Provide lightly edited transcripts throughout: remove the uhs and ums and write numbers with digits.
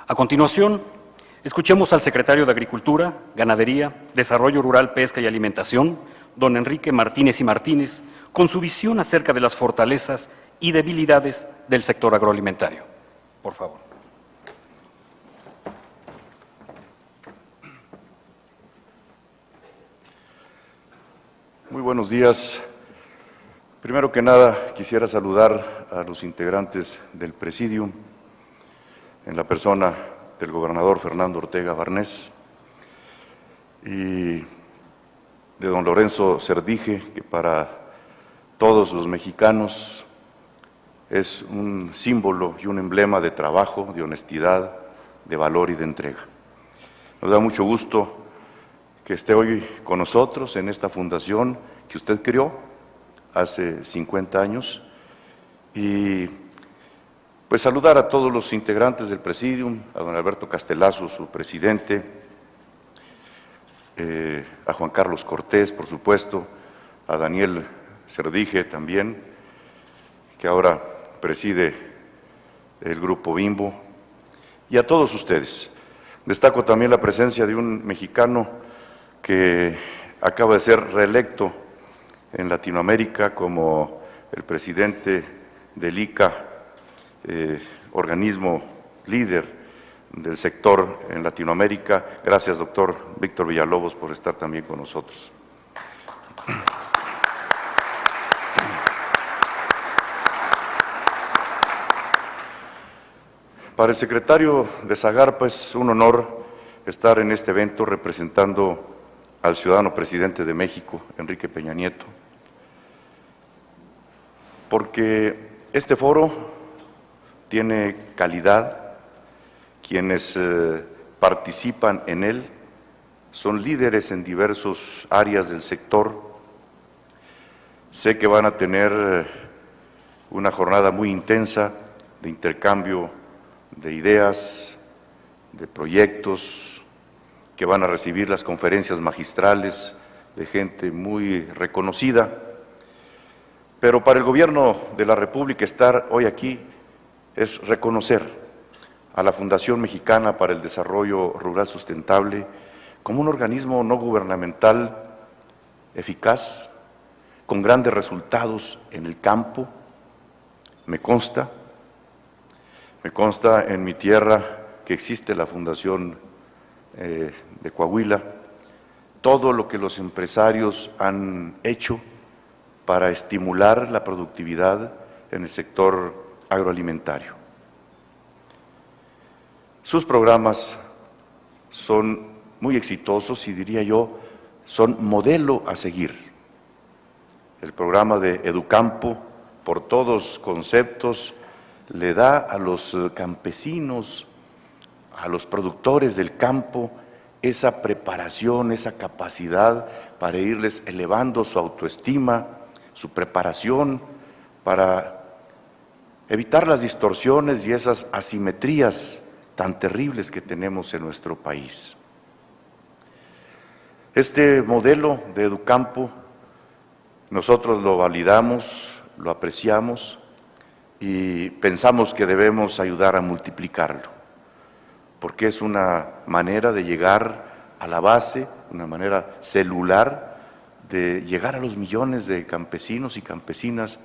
A continuación, escuchemos al secretario de Agricultura, Ganadería, Desarrollo Rural, Pesca y Alimentación, don Enrique Martínez y Martínez, con su visión acerca de las fortalezas y debilidades del sector agroalimentario. Por favor. Muy buenos días. Primero que nada, quisiera saludar a los integrantes del Presidium, en la persona del gobernador Fernando Ortega Barnés y de don Lorenzo Cerdije, que para todos los mexicanos es un símbolo y un emblema de trabajo, de honestidad, de valor y de entrega. Nos da mucho gusto que esté hoy con nosotros en esta fundación que usted creó hace 50 años y pues saludar a todos los integrantes del Presidium, a don Alberto Castelazo, su presidente, a Juan Carlos Cortés, por supuesto, a Daniel Cerdije también, que ahora preside el Grupo Bimbo, y a todos ustedes. Destaco también la presencia de un mexicano que acaba de ser reelecto en Latinoamérica como el presidente del ICA, organismo líder del sector en Latinoamérica. Gracias, doctor Víctor Villalobos, por estar también con nosotros. Para el secretario de Zagarpa es un honor estar en este evento representando al ciudadano presidente de México, Enrique Peña Nieto, porque este foro tiene calidad, quienes participan en él son líderes en diversas áreas del sector. Sé que van a tener una jornada muy intensa de intercambio de ideas, de proyectos, que van a recibir las conferencias magistrales de gente muy reconocida. Pero para el Gobierno de la República estar hoy aquí es reconocer a la Fundación Mexicana para el Desarrollo Rural Sustentable como un organismo no gubernamental eficaz, con grandes resultados en el campo. Me consta en mi tierra que existe la Fundación de Coahuila, todo lo que los empresarios han hecho para estimular la productividad en el sector agroalimentario. Sus programas son muy exitosos y diría yo, son modelo a seguir. El programa de Educampo, por todos conceptos, le da a los campesinos, a los productores del campo, esa preparación, esa capacidad para irles elevando su autoestima, su preparación, para evitar las distorsiones y esas asimetrías tan terribles que tenemos en nuestro país. Este modelo de Educampo nosotros lo validamos, lo apreciamos y pensamos que debemos ayudar a multiplicarlo, porque es una manera de llegar a la base, una manera celular de llegar a los millones de campesinos y campesinas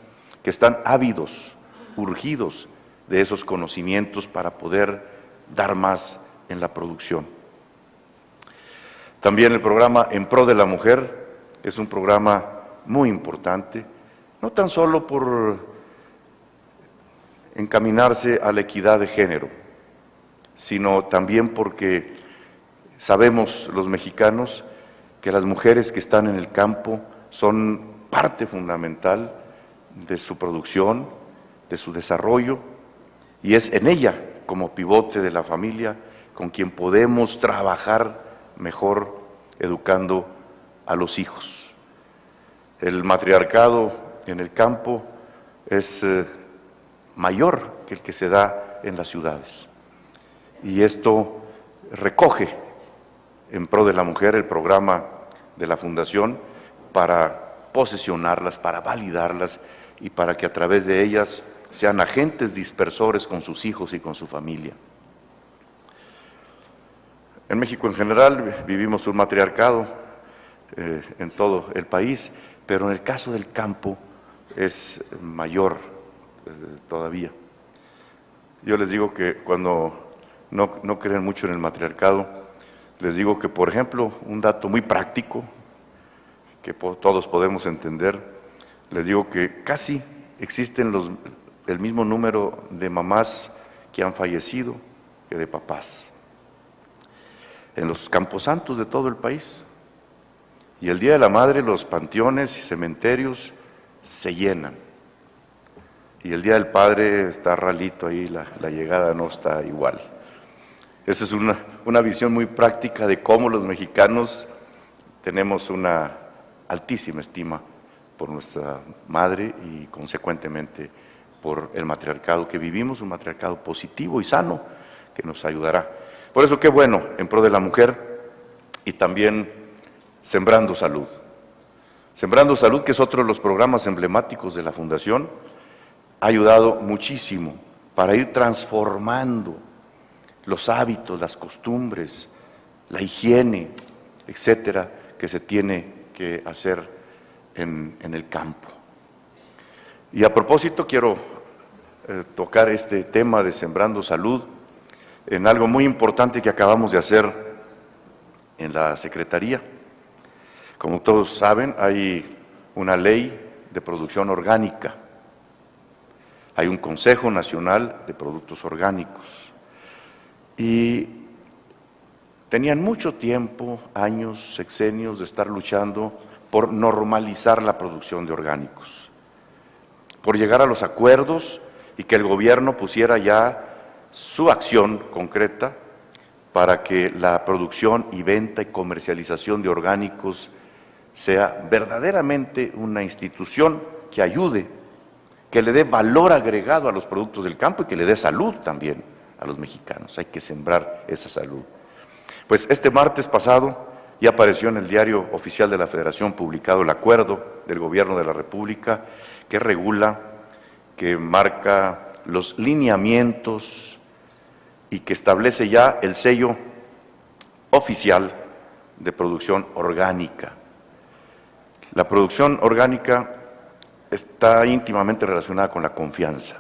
que están ávidos, urgidos de esos conocimientos para poder dar más en la producción. También el programa En Pro de la Mujer es un programa muy importante, no tan solo por encaminarse a la equidad de género, sino también porque sabemos los mexicanos que las mujeres que están en el campo son parte fundamental de su producción, de su desarrollo, y es en ella, como pivote de la familia, con quien podemos trabajar mejor educando a los hijos. El matriarcado en el campo es mayor que el que se da en las ciudades. Y esto recoge En Pro de la Mujer el programa de la Fundación para posesionarlas, para validarlas y para que a través de ellas sean agentes dispersores con sus hijos y con su familia. En México en general vivimos un matriarcado en todo el país, pero en el caso del campo es mayor todavía. Yo les digo que cuando no creen mucho en el matriarcado, les digo que, por ejemplo, un dato muy práctico, que todos podemos entender, les digo que casi existen el mismo número de mamás que han fallecido que de papás en los camposantos de todo el país. Y el Día de la Madre los panteones y cementerios se llenan. Y el Día del Padre está ralito ahí, la llegada no está igual. Esa es una visión muy práctica de cómo los mexicanos tenemos una altísima estima por nuestra madre y consecuentemente por el matriarcado que vivimos, un matriarcado positivo y sano que nos ayudará. Por eso qué bueno, en pro de la mujer y también Sembrando Salud. Sembrando Salud, que es otro de los programas emblemáticos de la Fundación, ha ayudado muchísimo para ir transformando los hábitos, las costumbres, la higiene, etcétera, que se tiene que hacer en el campo. Y a propósito quiero tocar este tema de Sembrando Salud en algo muy importante que acabamos de hacer en la Secretaría. Como todos saben, hay una ley de producción orgánica, hay un Consejo Nacional de Productos Orgánicos y tenían mucho tiempo, años, sexenios de estar luchando por normalizar la producción de orgánicos, por llegar a los acuerdos y que el gobierno pusiera ya su acción concreta para que la producción y venta y comercialización de orgánicos sea verdaderamente una institución que ayude, que le dé valor agregado a los productos del campo y que le dé salud también a los mexicanos. Hay que sembrar esa salud. Pues este martes pasado ya apareció en el Diario Oficial de la Federación publicado el acuerdo del Gobierno de la República que regula, que marca los lineamientos y que establece ya el sello oficial de producción orgánica. La producción orgánica está íntimamente relacionada con la confianza.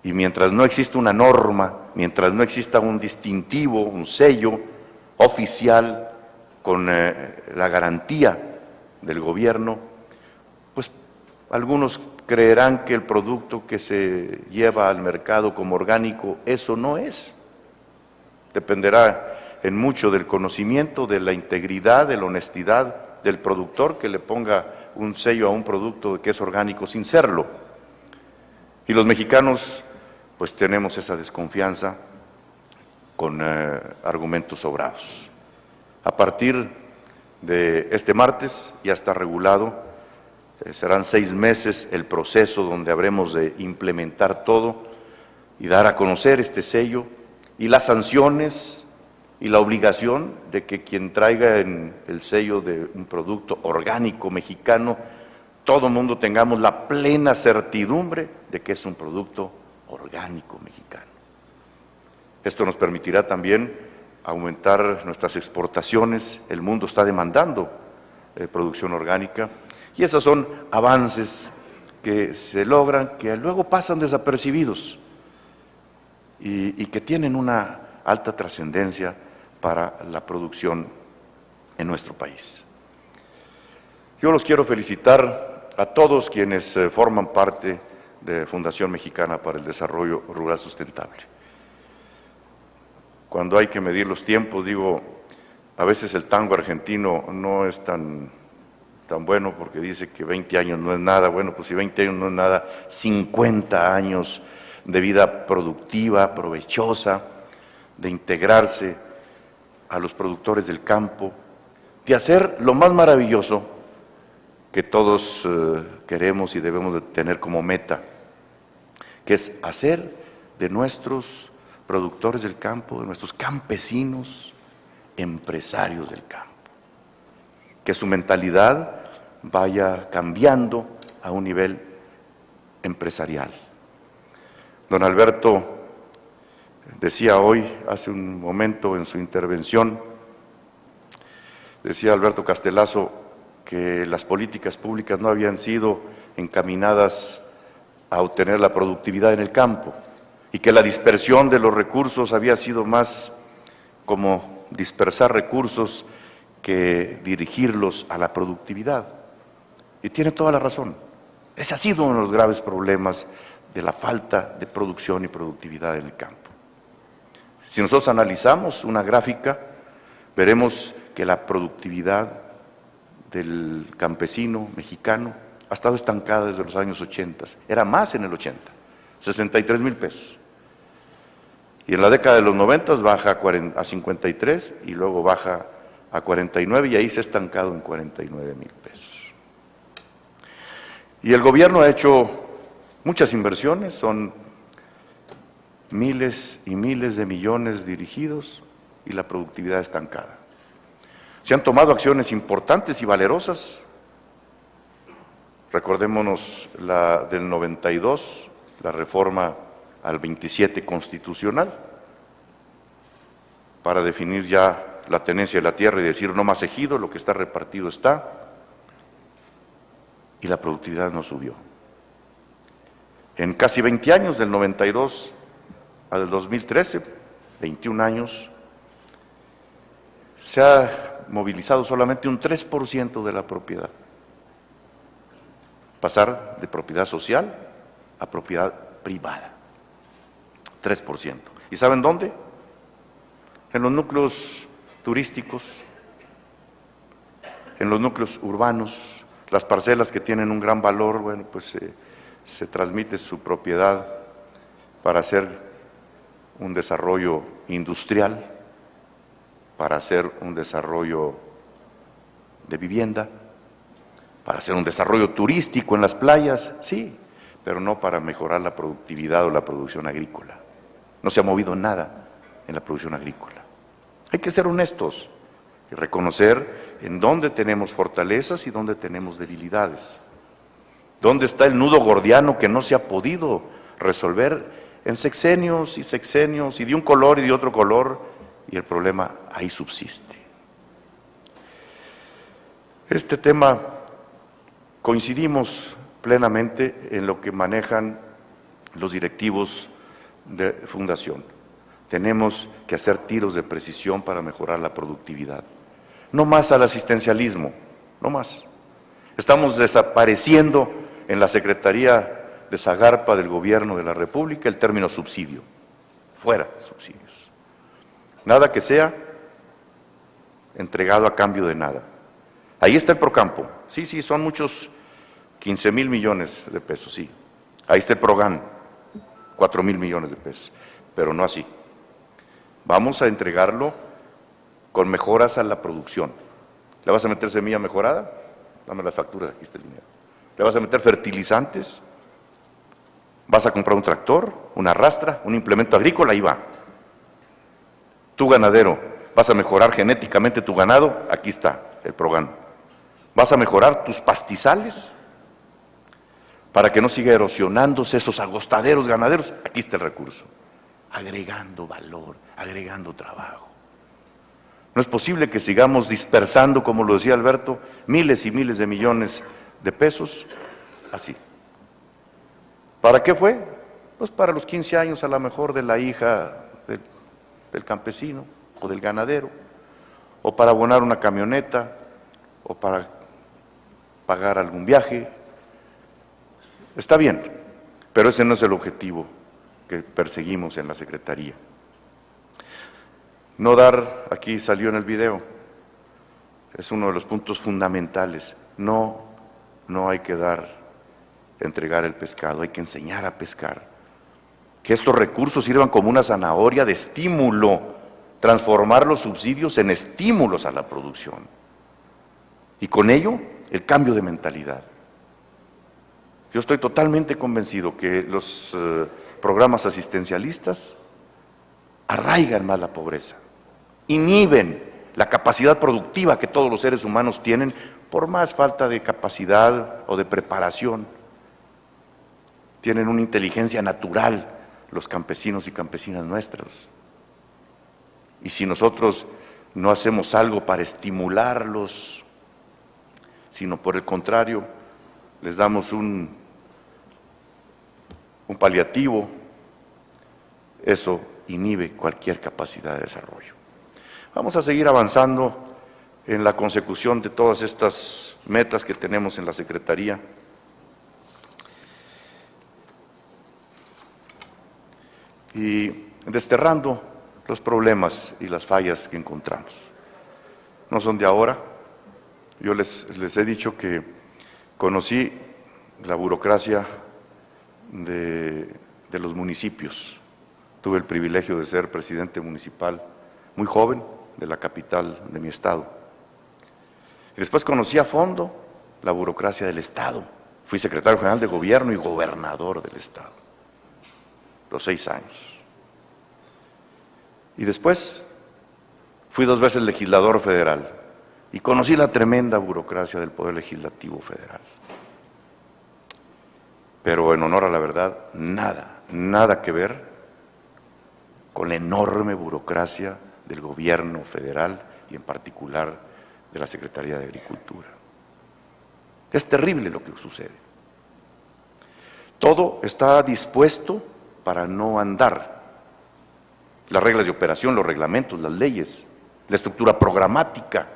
Y mientras no exista una norma, mientras no exista un distintivo, un sello oficial con la garantía del gobierno, pues algunos creerán que el producto que se lleva al mercado como orgánico, eso no es. Dependerá en mucho del conocimiento, de la integridad, de la honestidad del productor que le ponga un sello a un producto que es orgánico sin serlo. Y los mexicanos pues tenemos esa desconfianza con argumentos sobrados. A partir de este martes ya está regulado, serán 6 meses el proceso donde habremos de implementar todo y dar a conocer este sello y las sanciones y la obligación de que quien traiga en el sello de un producto orgánico mexicano, todo el mundo tengamos la plena certidumbre de que es un producto orgánico mexicano. Esto nos permitirá también aumentar nuestras exportaciones. El mundo está demandando producción orgánica y esos son avances que se logran, que luego pasan desapercibidos y que tienen una alta trascendencia para la producción en nuestro país. Yo los quiero felicitar a todos quienes forman parte de Fundación Mexicana para el Desarrollo Rural Sustentable. Cuando hay que medir los tiempos, digo, a veces el tango argentino no es tan bueno porque dice que 20 años no es nada. Bueno, pues si 20 años no es nada, 50 años de vida productiva, provechosa, de integrarse a los productores del campo, de hacer lo más maravilloso que todos queremos y debemos de tener como meta, que es hacer de nuestros productores del campo, de nuestros campesinos, empresarios del campo. Que su mentalidad vaya cambiando a un nivel empresarial. Don Alberto Decía hoy, hace un momento en su intervención, decía Alberto Castelazo que las políticas públicas no habían sido encaminadas a obtener la productividad en el campo y que la dispersión de los recursos había sido más como dispersar recursos que dirigirlos a la productividad. Y tiene toda la razón. Ese ha sido uno de los graves problemas de la falta de producción y productividad en el campo. Si nosotros analizamos una gráfica, veremos que la productividad del campesino mexicano ha estado estancada desde los años 80. Era más en el 80, 63,000 pesos. Y en la década de los 90 baja a 53 y luego baja a 49 y ahí se ha estancado en 49,000 pesos. Y el gobierno ha hecho muchas inversiones, son miles y miles de millones dirigidos y la productividad estancada. Se han tomado acciones importantes y valerosas. Recordémonos la del 92, la reforma al 27 constitucional, para definir ya la tenencia de la tierra y decir no más ejido, lo que está repartido está, y la productividad no subió. En casi 20 años, del 92 al 2013, 21 años, se ha movilizado solamente un 3% de la propiedad. Pasar de propiedad social a propiedad privada, 3%. ¿Y saben dónde? En los núcleos turísticos, en los núcleos urbanos, las parcelas que tienen un gran valor, bueno, pues se transmite su propiedad para hacer un desarrollo industrial, para hacer un desarrollo de vivienda, para hacer un desarrollo turístico en las playas, sí, pero no para mejorar la productividad o la producción agrícola. No se ha movido nada en la producción agrícola. Hay que ser honestos y reconocer en dónde tenemos fortalezas y dónde tenemos debilidades. ¿Dónde está el nudo gordiano que no se ha podido resolver en sexenios y de un color y de otro color, y el problema ahí subsiste? Este tema coincidimos plenamente en lo que manejan los directivos de fundación. Tenemos que hacer tiros de precisión para mejorar la productividad. No más al asistencialismo, no más. Estamos desapareciendo en la Secretaría de Zagarpa del Gobierno de la República el término subsidio. Fuera subsidios. Nada que sea entregado a cambio de nada. Ahí está el Procampo. Sí, son muchos, 15,000 millones de pesos, sí. Ahí está el Progan, 4,000 millones de pesos, pero no así. Vamos a entregarlo con mejoras a la producción. ¿Le vas a meter semilla mejorada? Dame las facturas, aquí está el dinero. ¿Le vas a meter fertilizantes? ¿Vas a comprar un tractor, una rastra, un implemento agrícola? Ahí va. Tu ganadero, ¿vas a mejorar genéticamente tu ganado? Aquí está el Progan. ¿Vas a mejorar tus pastizales para que no siga erosionándose esos agostaderos ganaderos? Aquí está el recurso. Agregando valor, agregando trabajo. No es posible que sigamos dispersando, como lo decía Alberto, miles y miles de millones de pesos así. ¿Para qué fue? Pues para los 15 años a lo mejor de la hija del campesino o del ganadero, o para abonar una camioneta, o para pagar algún viaje. Está bien, pero ese no es el objetivo que perseguimos en la Secretaría. No dar, aquí salió en el video, es uno de los puntos fundamentales. No hay que entregar el pescado, hay que enseñar a pescar. Que estos recursos sirvan como una zanahoria de estímulo, transformar los subsidios en estímulos a la producción. Y con ello, el cambio de mentalidad. Yo estoy totalmente convencido que los programas asistencialistas arraigan más la pobreza, inhiben la capacidad productiva que todos los seres humanos tienen por más falta de capacidad o de preparación. Tienen una inteligencia natural los campesinos y campesinas nuestros. Y si nosotros no hacemos algo para estimularlos, sino por el contrario, les damos un paliativo, eso inhibe cualquier capacidad de desarrollo. Vamos a seguir avanzando en la consecución de todas estas metas que tenemos en la Secretaría. Y desterrando los problemas y las fallas que encontramos. No son de ahora. Yo les he dicho que conocí la burocracia de los municipios. Tuve el privilegio de ser presidente municipal muy joven de la capital de mi estado. Y después conocí a fondo la burocracia del Estado. Fui secretario general de gobierno y gobernador del Estado, los 6 años. Y después fui 2 veces legislador federal y conocí la tremenda burocracia del Poder Legislativo Federal. Pero en honor a la verdad, nada que ver con la enorme burocracia del gobierno federal y en particular de la Secretaría de Agricultura. Es terrible lo que sucede. Todo está dispuesto para no andar. Las reglas de operación, los reglamentos, las leyes, la estructura programática,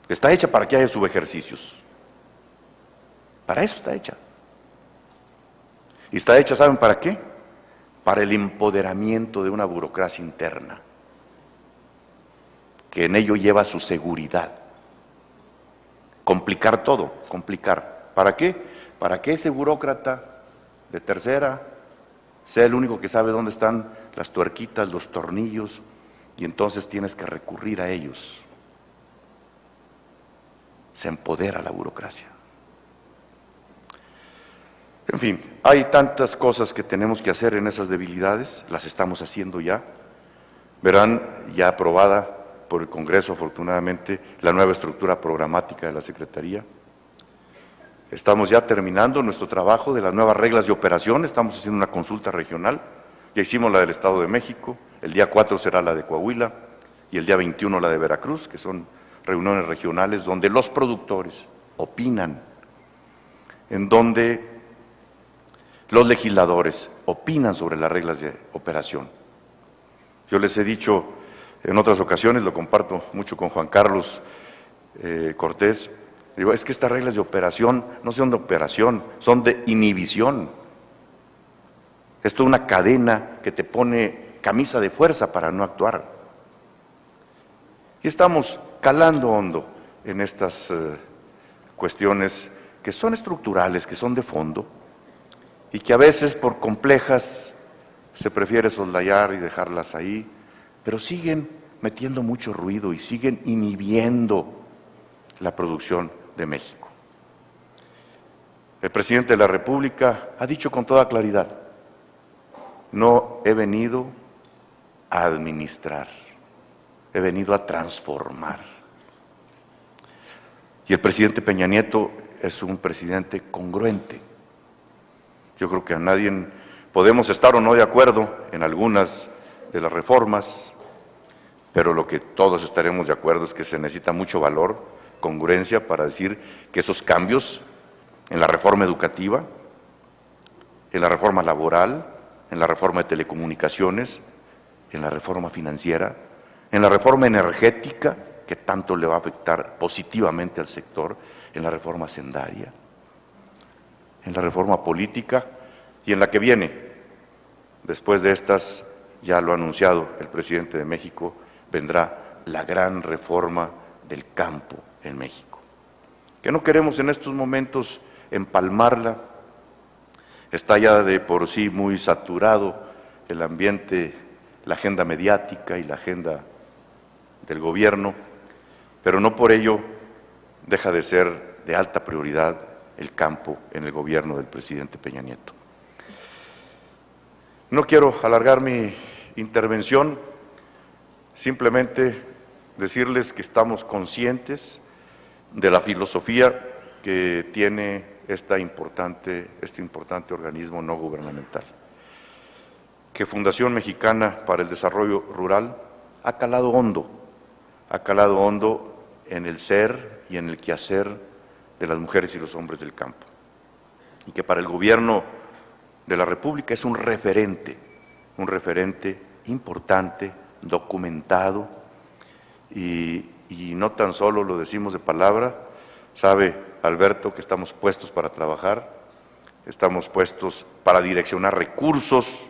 está hecha para que haya subejercicios. Para eso está hecha. Y está hecha, ¿saben para qué? Para el empoderamiento de una burocracia interna, que en ello lleva su seguridad. Complicar todo, complicar. ¿Para qué? Para que ese burócrata de tercera sea el único que sabe dónde están las tuerquitas, los tornillos, y entonces tienes que recurrir a ellos. Se empodera la burocracia. En fin, hay tantas cosas que tenemos que hacer en esas debilidades, las estamos haciendo ya. Verán ya aprobada por el Congreso, afortunadamente, la nueva estructura programática de la Secretaría. Estamos ya terminando nuestro trabajo de las nuevas reglas de operación, estamos haciendo una consulta regional, ya hicimos la del Estado de México, el día 4 será la de Coahuila y el día 21 la de Veracruz, que son reuniones regionales donde los productores opinan, en donde los legisladores opinan sobre las reglas de operación. Yo les he dicho en otras ocasiones, lo comparto mucho con Juan Carlos Cortés, digo, es que estas reglas de operación no son de operación, son de inhibición. Es toda una cadena que te pone camisa de fuerza para no actuar. Y estamos calando hondo en estas cuestiones que son estructurales, que son de fondo, y que a veces por complejas se prefiere soslayar y dejarlas ahí, pero siguen metiendo mucho ruido y siguen inhibiendo la producción de México. El presidente de la República ha dicho con toda claridad, no he venido a administrar, he venido a transformar. Y el presidente Peña Nieto es un presidente congruente. Yo creo que a nadie podemos estar o no de acuerdo en algunas de las reformas, pero lo que todos estaremos de acuerdo es que se necesita mucho valor, congruencia para decir que esos cambios en la reforma educativa, en la reforma laboral, en la reforma de telecomunicaciones, en la reforma financiera, en la reforma energética, que tanto le va a afectar positivamente al sector, en la reforma hacendaria, en la reforma política y en la que viene, después de estas, ya lo ha anunciado el presidente de México, vendrá la gran reforma del campo en México, que no queremos en estos momentos empalmarla, está ya de por sí muy saturado el ambiente, la agenda mediática y la agenda del gobierno, pero no por ello deja de ser de alta prioridad el campo en el gobierno del presidente Peña Nieto. No quiero alargar mi intervención, simplemente decirles que estamos conscientes de la filosofía que tiene este importante organismo no gubernamental. que Fundación Mexicana para el Desarrollo Rural ha calado hondo en el ser y en el quehacer de las mujeres y los hombres del campo, y que para el gobierno de la República es un referente importante, documentado, y no tan solo lo decimos de palabra. Sabe, Alberto, que estamos puestos para trabajar, estamos puestos para direccionar recursos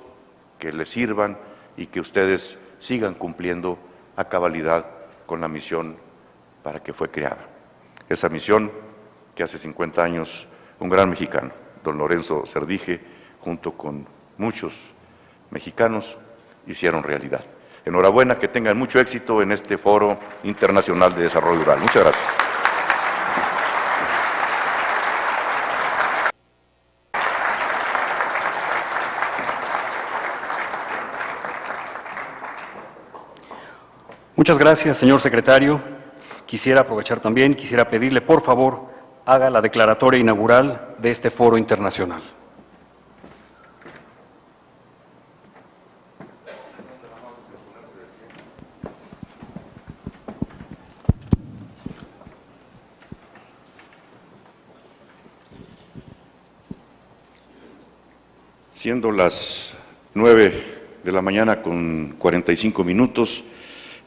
que les sirvan y que ustedes sigan cumpliendo a cabalidad con la misión para que fue creada. Esa misión que hace 50 años un gran mexicano, don Lorenzo Cerdije, junto con muchos mexicanos, hicieron realidad. Enhorabuena, que tengan mucho éxito en este Foro Internacional de Desarrollo Rural. Muchas gracias. Muchas gracias, señor secretario. Quisiera pedirle, por favor, haga la declaratoria inaugural de este foro internacional. Siendo las 9 de la mañana con 45 minutos,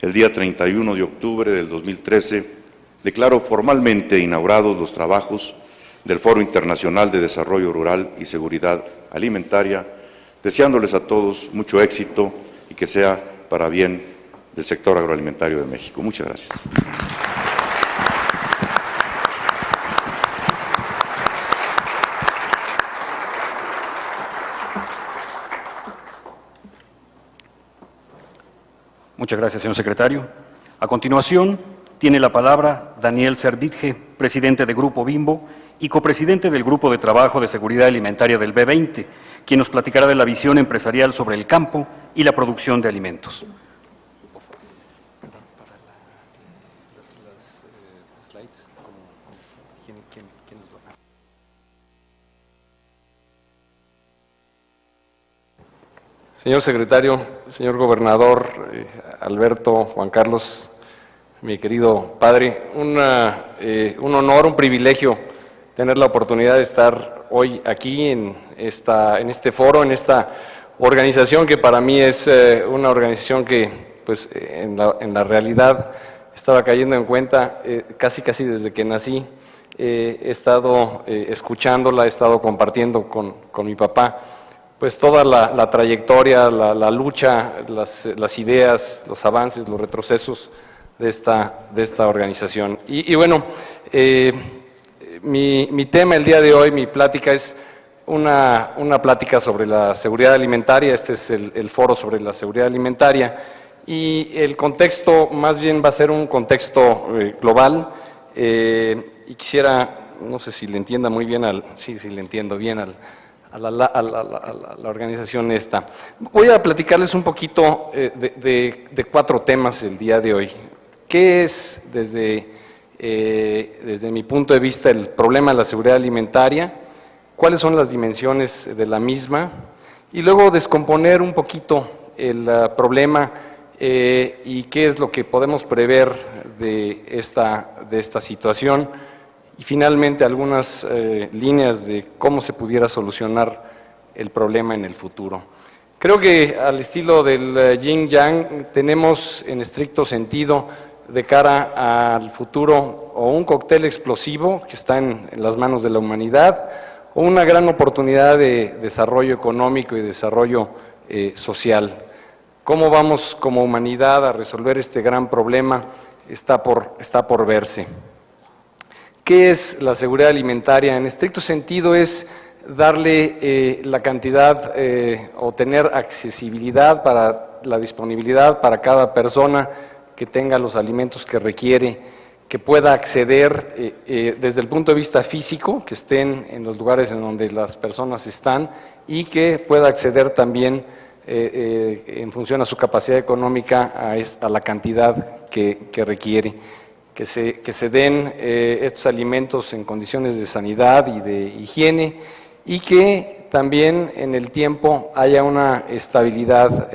el día 31 de octubre del 2013, declaro formalmente inaugurados los trabajos del Foro Internacional de Desarrollo Rural y Seguridad Alimentaria, deseándoles a todos mucho éxito y que sea para bien del sector agroalimentario de México. Muchas gracias. Muchas gracias, señor secretario. A continuación, tiene la palabra Daniel Cerdije, presidente de Grupo Bimbo y copresidente del Grupo de Trabajo de Seguridad Alimentaria del B20, quien nos platicará de la visión empresarial sobre el campo y la producción de alimentos. Señor secretario, señor gobernador, Alberto, Juan Carlos, mi querido padre, un honor, un privilegio tener la oportunidad de estar hoy aquí en este foro, en esta organización que para mí es una organización que pues, en la realidad estaba cayendo en cuenta casi desde que nací. He estado escuchándola, he estado compartiendo con mi papá pues toda la trayectoria, la lucha, las ideas, los avances, los retrocesos de esta organización. Y bueno, mi tema el día de hoy, mi plática es una plática sobre la seguridad alimentaria. Este es el foro sobre la seguridad alimentaria, y el contexto más bien va a ser un contexto global, y quisiera, no sé si le entienda muy bien sí le entiendo bien a la organización esta. Voy a platicarles un poquito de 4 temas el día de hoy. ¿Qué es, desde mi punto de vista, el problema de la seguridad alimentaria? ¿Cuáles son las dimensiones de la misma? Y luego descomponer un poquito el problema y qué es lo que podemos prever de esta situación. Y finalmente algunas líneas de cómo se pudiera solucionar el problema en el futuro. Creo que al estilo del yin yang tenemos en estricto sentido de cara al futuro o un cóctel explosivo que está en las manos de la humanidad, o una gran oportunidad de desarrollo económico y desarrollo social. ¿Cómo vamos como humanidad a resolver este gran problema? Está por verse. ¿Qué es la seguridad alimentaria? En estricto sentido es darle la cantidad o tener accesibilidad para la disponibilidad para cada persona que tenga los alimentos que requiere, que pueda acceder desde el punto de vista físico, que estén en los lugares en donde las personas están, y que pueda acceder también en función a su capacidad económica a la cantidad que requiere. Que se den estos alimentos en condiciones de sanidad y de higiene, y que también en el tiempo haya una estabilidad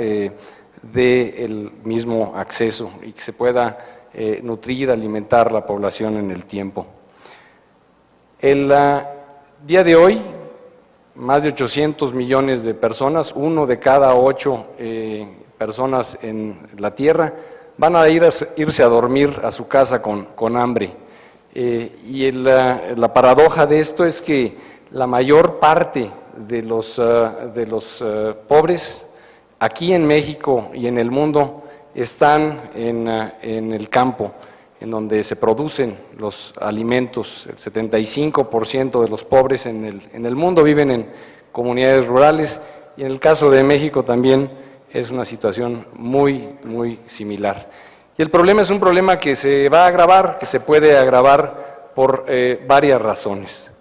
del mismo acceso y que se pueda nutrir, alimentar la población en el tiempo. El día de hoy, más de 800 millones de personas, 1 de cada 8 personas en la Tierra, van a irse a dormir a su casa con hambre. Y la paradoja de esto es que la mayor parte de los pobres aquí en México y en el mundo están en el campo, en donde se producen los alimentos. El 75% de los pobres en el mundo viven en comunidades rurales, y en el caso de México también es una situación muy, muy similar. Y el problema es un problema que se va a agravar, que se puede agravar por varias razones.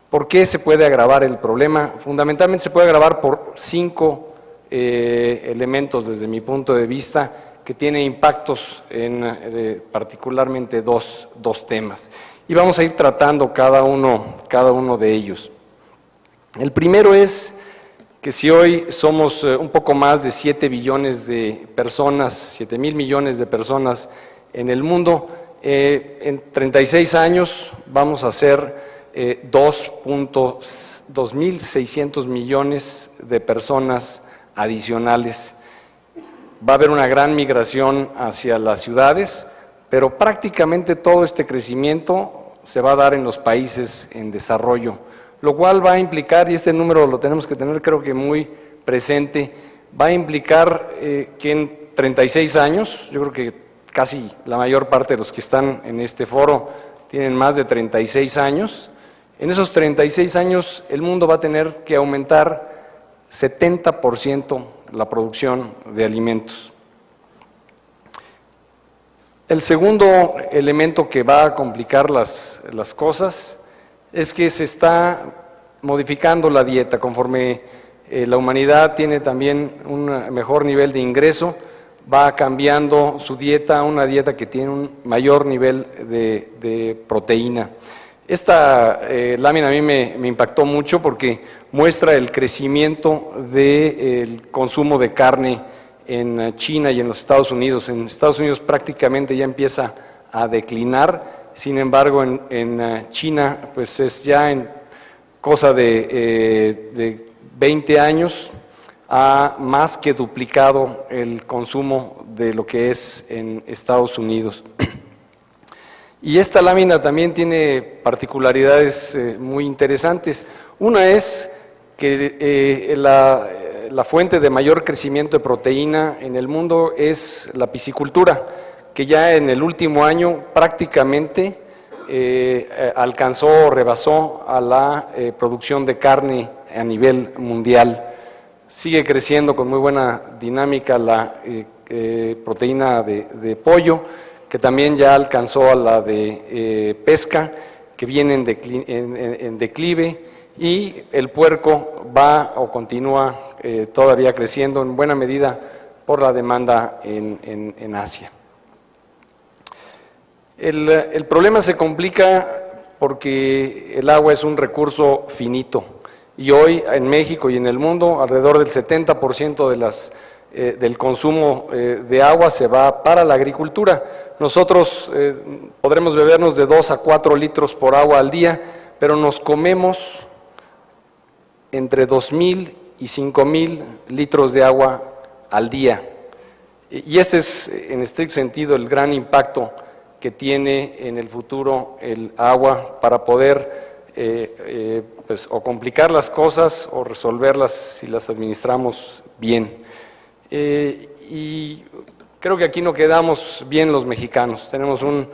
¿Por qué se puede agravar el problema? Fundamentalmente se puede agravar por 5 elementos desde mi punto de vista, que tiene impactos en particularmente dos temas. Y vamos a ir tratando cada uno de ellos. El primero es que si hoy somos un poco más de 7 billones de personas, 7,000 millones de personas en el mundo, en 36 años vamos a ser 2.600 millones de personas adicionales. Va a haber una gran migración hacia las ciudades, pero prácticamente todo este crecimiento se va a dar en los países en desarrollo, lo cual va a implicar, y este número lo tenemos que tener creo que muy presente, va a implicar que en 36 años, yo creo que casi la mayor parte de los que están en este foro tienen más de 36 años, en esos 36 años el mundo va a tener que aumentar 70% la producción de alimentos. El segundo elemento que va a complicar las cosas es que se está modificando la dieta. Conforme la humanidad tiene también un mejor nivel de ingreso, va cambiando su dieta a una dieta que tiene un mayor nivel de proteína. Esta lámina a mí me impactó mucho porque muestra el crecimiento del consumo de carne en China y en los Estados Unidos. En Estados Unidos prácticamente ya empieza a declinar, sin embargo en China pues es ya en cosa de 20 años ha más que duplicado el consumo de lo que es en Estados Unidos. Y esta lámina también tiene particularidades muy interesantes. Una es que la fuente de mayor crecimiento de proteína en el mundo es la piscicultura, que ya en el último año prácticamente alcanzó o rebasó a la producción de carne a nivel mundial. Sigue creciendo con muy buena dinámica la proteína de pollo, que también ya alcanzó a la de pesca, que viene en declive, y el puerco va o continúa todavía creciendo en buena medida por la demanda en Asia. El problema se complica porque el agua es un recurso finito, y hoy en México y en el mundo alrededor del 70% del consumo de agua se va para la agricultura. Nosotros podremos bebernos de 2 a 4 litros por agua al día, pero nos comemos entre 2,000 y 5,000 litros de agua al día. Y este es, en estricto sentido, el gran impacto que tiene en el futuro el agua para poder pues, o complicar las cosas o resolverlas si las administramos bien. Y creo que aquí no quedamos bien los mexicanos. Tenemos un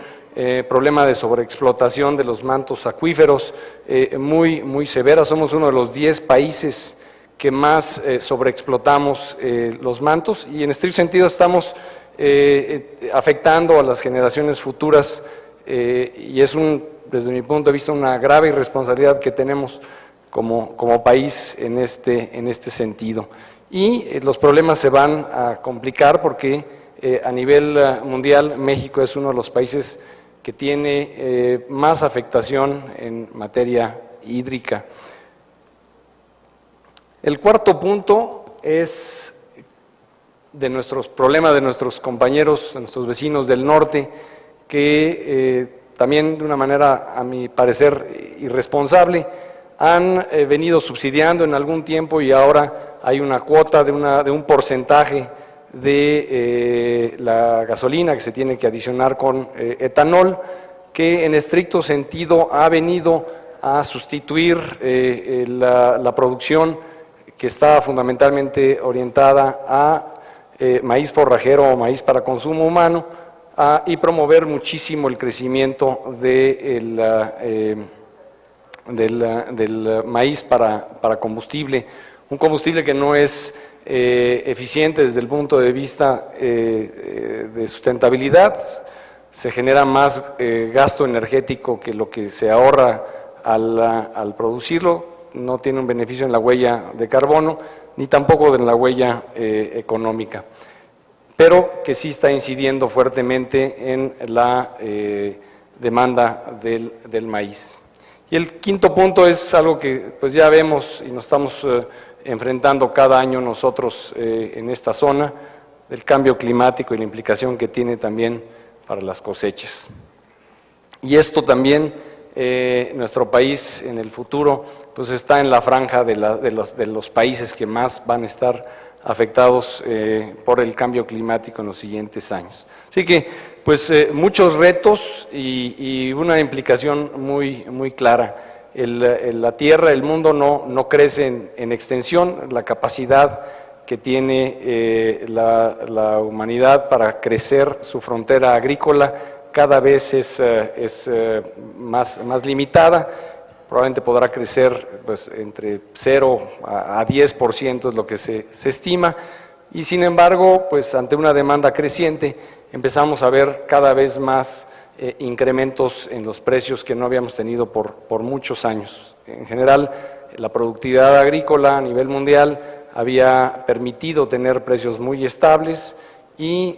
problema de sobreexplotación de los mantos acuíferos muy, muy severa. Somos uno de los 10 países que más sobreexplotamos los mantos, y en estricto sentido estamos afectando a las generaciones futuras, y es desde mi punto de vista una grave irresponsabilidad que tenemos como país en este sentido. Y los problemas se van a complicar porque a nivel mundial México es uno de los países que tiene más afectación en materia hídrica. El cuarto punto es de nuestros problemas de nuestros compañeros, de nuestros vecinos del norte, que también de una manera, a mi parecer, irresponsable, han venido subsidiando en algún tiempo y ahora hay una cuota de un porcentaje de la gasolina que se tiene que adicionar con etanol, que en estricto sentido ha venido a sustituir la producción que está fundamentalmente orientada a maíz forrajero o maíz para consumo humano, y promover muchísimo el crecimiento del maíz para combustible, un combustible que no es eficiente desde el punto de vista de sustentabilidad, se genera más gasto energético que lo que se ahorra al producirlo, no tiene un beneficio en la huella de carbono, ni tampoco en la huella económica, pero que sí está incidiendo fuertemente en la demanda del maíz. Y el quinto punto es algo que pues ya vemos y nos estamos enfrentando cada año nosotros en esta zona, del cambio climático y la implicación que tiene también para las cosechas. Y esto también, nuestro país en el futuro, pues está en la franja de los países que más van a estar afectados por el cambio climático en los siguientes años. Así que, pues, muchos retos y una implicación muy clara. La Tierra, el mundo no crece en extensión, la capacidad que tiene la humanidad para crecer su frontera agrícola cada vez es más limitada. Probablemente podrá crecer pues, entre 0 a 10% es lo que se estima, y sin embargo, pues ante una demanda creciente empezamos a ver cada vez más incrementos en los precios que no habíamos tenido por muchos años. En general, la productividad agrícola a nivel mundial había permitido tener precios muy estables y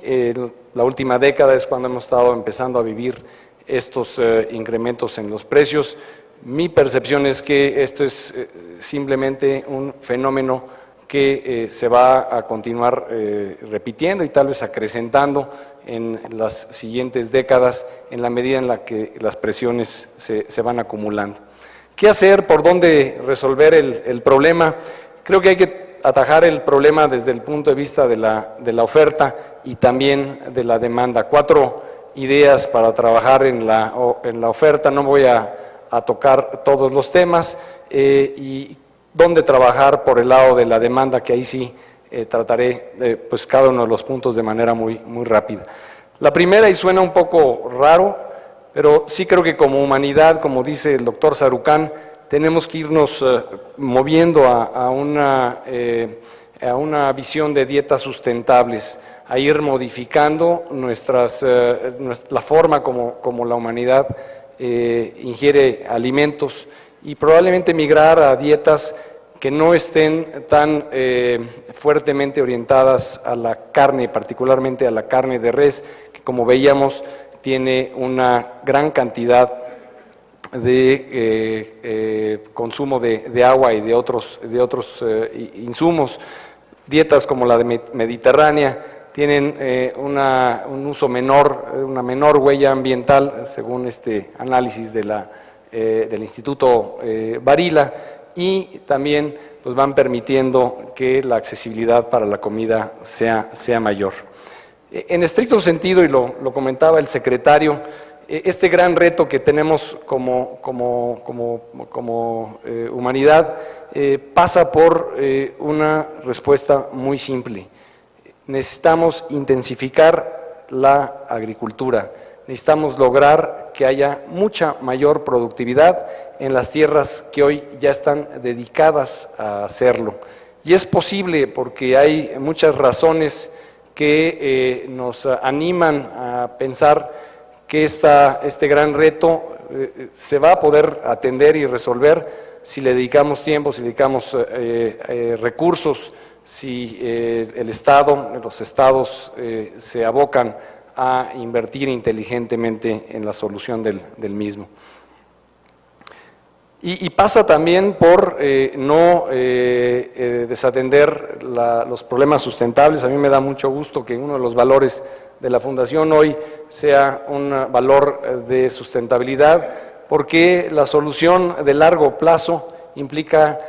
la última década es cuando hemos estado empezando a vivir estos incrementos en los precios. Mi percepción es que esto es simplemente un fenómeno que se va a continuar repitiendo y tal vez acrecentando en las siguientes décadas en la medida en la que las presiones se van acumulando. ¿Qué hacer? ¿Por dónde resolver el problema? Creo que hay que atajar el problema desde el punto de vista de la oferta y también de la demanda. 4 ideas para trabajar en la oferta, no voy a tocar todos los temas, y dónde trabajar por el lado de la demanda, que ahí sí trataré pues cada uno de los puntos de manera muy rápida. La primera, y suena un poco raro, pero sí creo que como humanidad, como dice el doctor Sarucán, tenemos que irnos moviendo a una visión de dietas sustentables, a ir modificando la forma como la humanidad ingiere alimentos y probablemente migrar a dietas que no estén tan fuertemente orientadas a la carne, particularmente a la carne de res, que como veíamos tiene una gran cantidad de consumo de agua y de otros insumos. Dietas como la de mediterránea tienen un uso menor, una menor huella ambiental, según este análisis del Instituto Barilla, y también pues, van permitiendo que la accesibilidad para la comida sea mayor. En estricto sentido, y lo comentaba el secretario, este gran reto que tenemos como humanidad pasa por una respuesta muy simple. Necesitamos intensificar la agricultura, necesitamos lograr que haya mucha mayor productividad en las tierras que hoy ya están dedicadas a hacerlo. Y es posible porque hay muchas razones que nos animan a pensar que este gran reto se va a poder atender y resolver si le dedicamos tiempo, si le dedicamos recursos, si el Estado, los estados se abocan a invertir inteligentemente en la solución del mismo. Y pasa también por no desatender los problemas sustentables. A mí me da mucho gusto que uno de los valores de la Fundación hoy sea un valor de sustentabilidad, porque la solución de largo plazo implica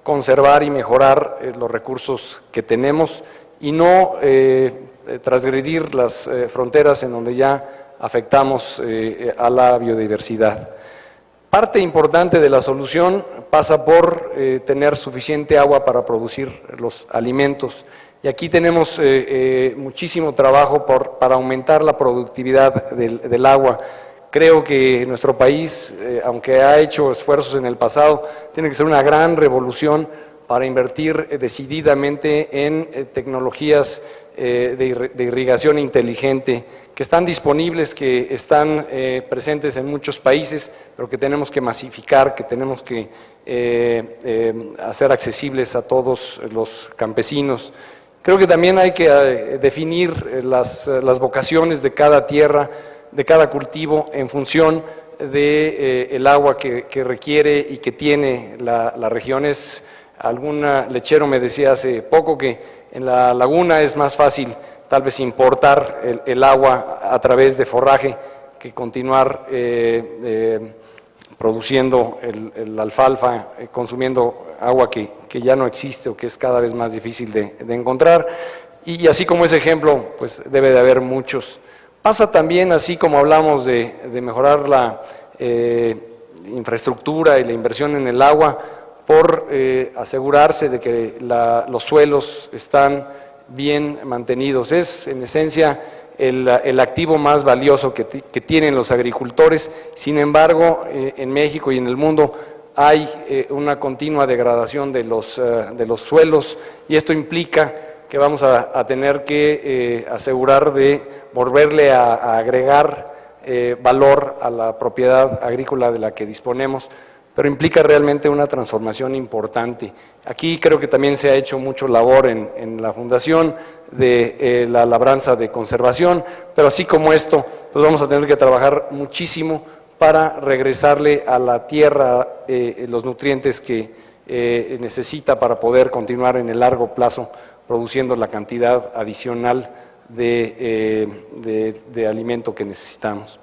conservar y mejorar los recursos que tenemos y no transgredir las fronteras en donde ya afectamos a la biodiversidad. Parte importante de la solución pasa por tener suficiente agua para producir los alimentos. Y aquí tenemos muchísimo trabajo para aumentar la productividad del agua. Creo que nuestro país, aunque ha hecho esfuerzos en el pasado, tiene que ser una gran revolución para invertir decididamente en tecnologías de irrigación inteligente, que están disponibles, que están presentes en muchos países, pero que tenemos que masificar, que tenemos que hacer accesibles a todos los campesinos. Creo que también hay que definir las vocaciones de cada tierra, de cada cultivo, en función del agua que requiere y que tiene la región. Algún lechero me decía hace poco que en la laguna es más fácil tal vez importar el agua a través de forraje que continuar produciendo el alfalfa, consumiendo agua que ya no existe o que es cada vez más difícil de encontrar. Y así como ese ejemplo, pues debe de haber muchos. Pasa también, así como hablamos de mejorar la infraestructura y la inversión en el agua, por asegurarse de que los suelos están bien mantenidos. Es, en esencia, el activo más valioso que tienen los agricultores. Sin embargo, en México y en el mundo hay una continua degradación de los suelos, y esto implica que vamos a tener que asegurar de volverle a agregar valor a la propiedad agrícola de la que disponemos, pero implica realmente una transformación importante. Aquí creo que también se ha hecho mucho labor en la Fundación de la labranza de conservación, pero así como esto, pues vamos a tener que trabajar muchísimo para regresarle a la tierra los nutrientes que necesita para poder continuar en el largo plazo produciendo la cantidad adicional de alimento que necesitamos.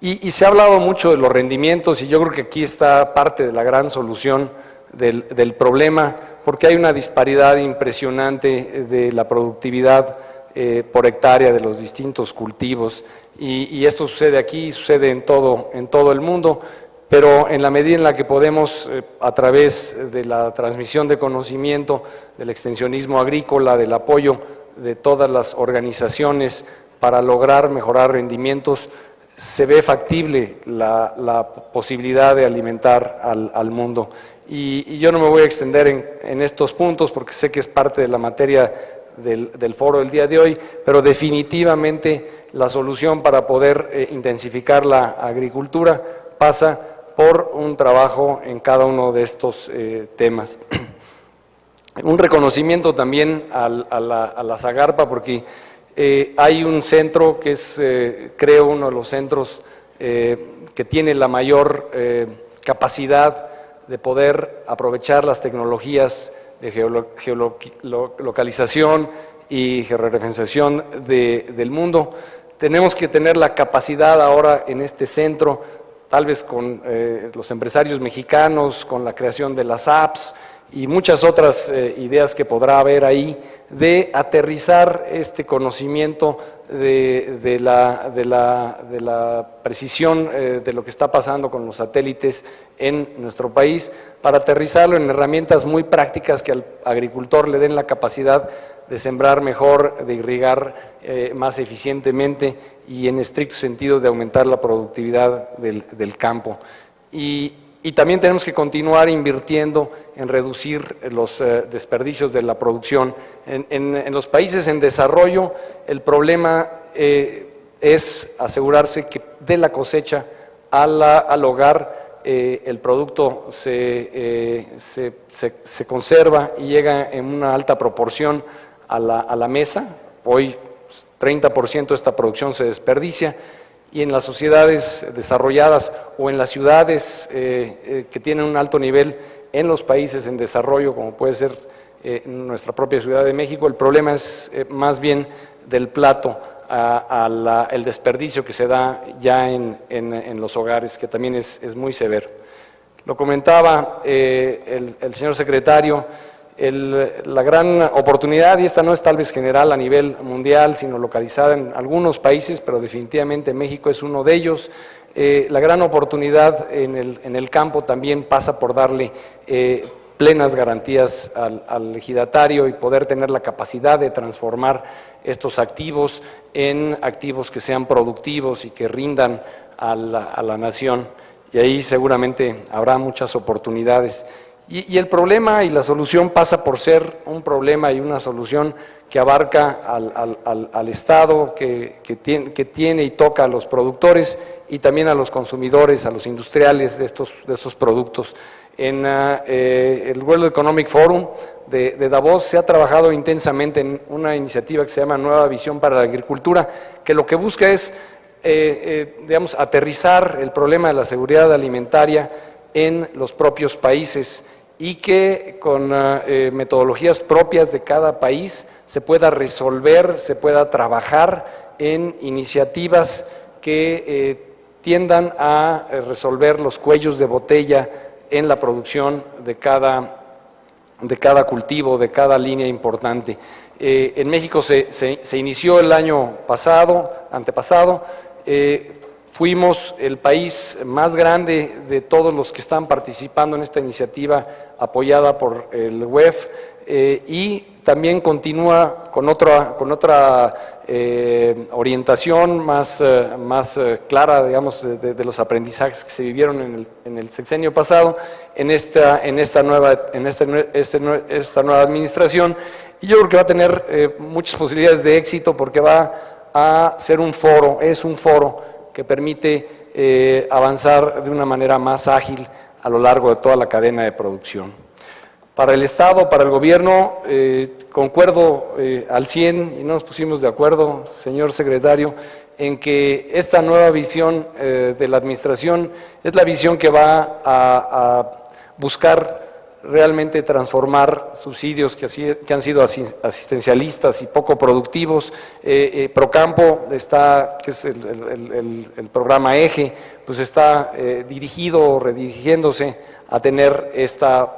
Y se ha hablado mucho de los rendimientos, y yo creo que aquí está parte de la gran solución del problema, porque hay una disparidad impresionante de la productividad por hectárea de los distintos cultivos, y esto sucede aquí, sucede en todo el mundo, pero en la medida en la que podemos, a través de la transmisión de conocimiento, del extensionismo agrícola, del apoyo de todas las organizaciones para lograr mejorar rendimientos, se ve factible la posibilidad de alimentar al mundo. Y yo no me voy a extender en estos puntos porque sé que es parte de la materia del foro del día de hoy, pero definitivamente la solución para poder intensificar la agricultura pasa por un trabajo en cada uno de estos temas. Un reconocimiento también a la Zagarpa, porque hay un centro que es, creo, uno de los centros que tiene la mayor capacidad de poder aprovechar las tecnologías de geolocalización y georreferenciación del mundo. Tenemos que tener la capacidad ahora en este centro, tal vez con los empresarios mexicanos, con la creación de las apps y muchas otras ideas que podrá haber ahí, de aterrizar este conocimiento de la precisión de lo que está pasando con los satélites en nuestro país, para aterrizarlo en herramientas muy prácticas que al agricultor le den la capacidad de sembrar mejor, de irrigar más eficientemente y en estricto sentido de aumentar la productividad del campo. Y también tenemos que continuar invirtiendo en reducir los desperdicios de la producción. En los países en desarrollo, el problema es asegurarse que de la cosecha al hogar el producto se conserva y llega en una alta proporción a la mesa. Hoy 30% de esta producción se desperdicia, y en las sociedades desarrolladas o en las ciudades que tienen un alto nivel en los países en desarrollo, como puede ser nuestra propia Ciudad de México, el problema es más bien del plato, el desperdicio que se da ya en los hogares, que también es muy severo. Lo comentaba el señor secretario, la gran oportunidad, y esta no es tal vez general a nivel mundial, sino localizada en algunos países, pero definitivamente México es uno de ellos. La gran oportunidad en el campo también pasa por darle plenas garantías al ejidatario y poder tener la capacidad de transformar estos activos en activos que sean productivos y que rindan a la nación. Y ahí seguramente habrá muchas oportunidades. Y el problema y la solución pasa por ser un problema y una solución que abarca al Estado, que tiene y toca a los productores y también a los consumidores, a los industriales de estos productos. En el World Economic Forum de Davos se ha trabajado intensamente en una iniciativa que se llama Nueva Visión para la Agricultura, que lo que busca es digamos, aterrizar el problema de la seguridad alimentaria en los propios países y que con metodologías propias de cada país se pueda resolver, se pueda trabajar en iniciativas que tiendan a resolver los cuellos de botella en la producción de cada cultivo, de cada línea importante. En México se inició el año antepasado, fuimos el país más grande de todos los que están participando en esta iniciativa apoyada por el WEF y también continúa con otra orientación más clara, digamos, de los aprendizajes que se vivieron en el sexenio pasado, en esta nueva administración. Y yo creo que va a tener muchas posibilidades de éxito porque va a ser es un foro que permite avanzar de una manera más ágil a lo largo de toda la cadena de producción. Para el Estado, para el Gobierno, concuerdo al 100 y no nos pusimos de acuerdo, señor secretario, en que esta nueva visión de la Administración es la visión que va a buscar realmente transformar subsidios que han sido asistencialistas y poco productivos. Procampo, que es el programa EJE, pues está dirigido o redirigiéndose a tener esta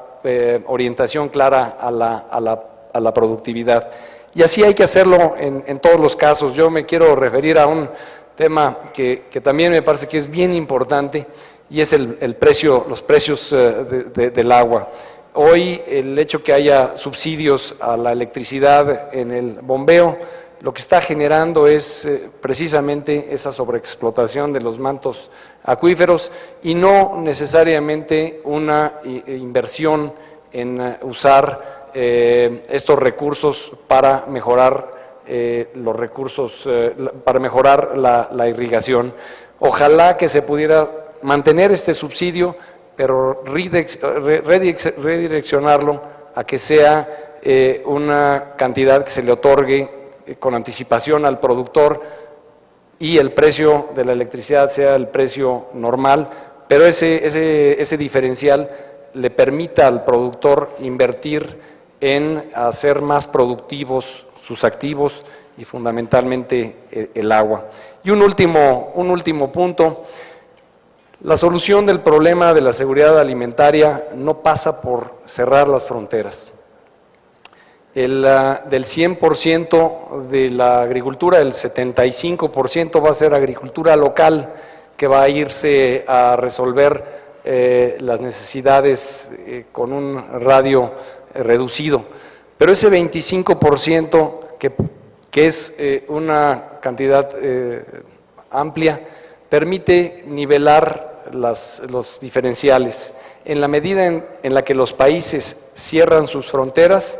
orientación clara a la productividad. Y así hay que hacerlo en todos los casos. Yo me quiero referir a un tema que también me parece que es bien importante, y es los precios del agua. Hoy el hecho que haya subsidios a la electricidad en el bombeo, lo que está generando es precisamente esa sobreexplotación de los mantos acuíferos y no necesariamente una inversión en usar estos recursos para mejorar para mejorar la irrigación. Ojalá que se pudiera mantener este subsidio, pero redireccionarlo a que sea una cantidad que se le otorgue con anticipación al productor y el precio de la electricidad sea el precio normal, pero ese diferencial le permita al productor invertir en hacer más productivos sus activos y fundamentalmente el agua. Y un último punto. La solución del problema de la seguridad alimentaria no pasa por cerrar las fronteras. Del 100% de la agricultura, el 75% va a ser agricultura local, que va a irse a resolver las necesidades con un radio reducido. Pero ese 25%, que es una cantidad amplia, permite nivelar los diferenciales. En la medida en la que los países cierran sus fronteras,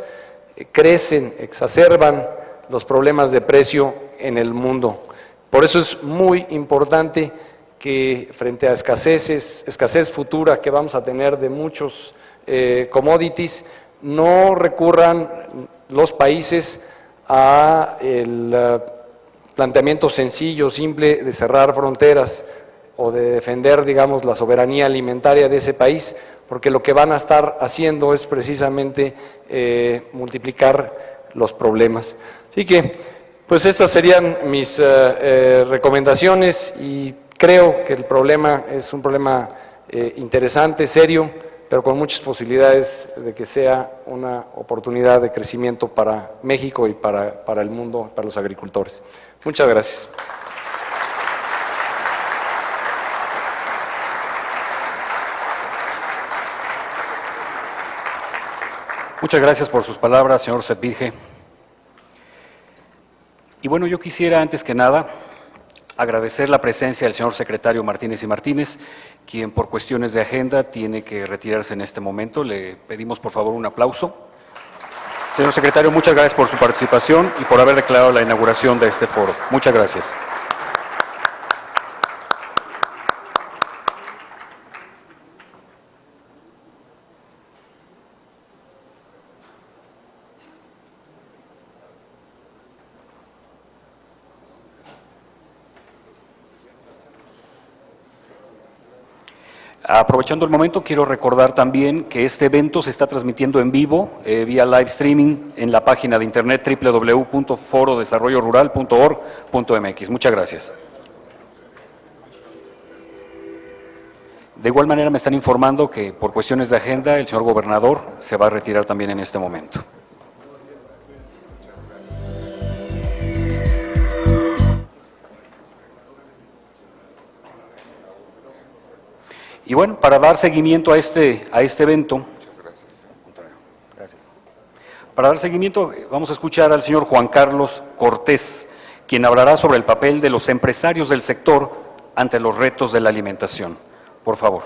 crecen, exacerban los problemas de precio en el mundo. Por eso es muy importante que frente a escasez futura que vamos a tener de muchos commodities, no recurran los países a planteamiento sencillo, simple de cerrar fronteras o de defender, digamos, la soberanía alimentaria de ese país, porque lo que van a estar haciendo es precisamente multiplicar los problemas. Así que, pues estas serían mis recomendaciones, y creo que el problema es un problema interesante, serio, pero con muchas posibilidades de que sea una oportunidad de crecimiento para México y para el mundo, para los agricultores. Muchas gracias. Muchas gracias por sus palabras, señor Sedvirge. Y bueno, yo quisiera antes que nada agradecer la presencia del señor secretario Martínez y Martínez, quien por cuestiones de agenda tiene que retirarse en este momento. Le pedimos por favor un aplauso. Señor secretario, muchas gracias por su participación y por haber declarado la inauguración de este foro. Muchas gracias. Aprovechando el momento, quiero recordar también que este evento se está transmitiendo en vivo vía live streaming en la página de internet www.forodesarrollorural.org.mx. Muchas gracias. De igual manera me están informando que por cuestiones de agenda el señor gobernador se va a retirar también en este momento. Y bueno, para dar seguimiento a este evento, para dar seguimiento vamos a escuchar al señor Juan Carlos Cortés, quien hablará sobre el papel de los empresarios del sector ante los retos de la alimentación. Por favor.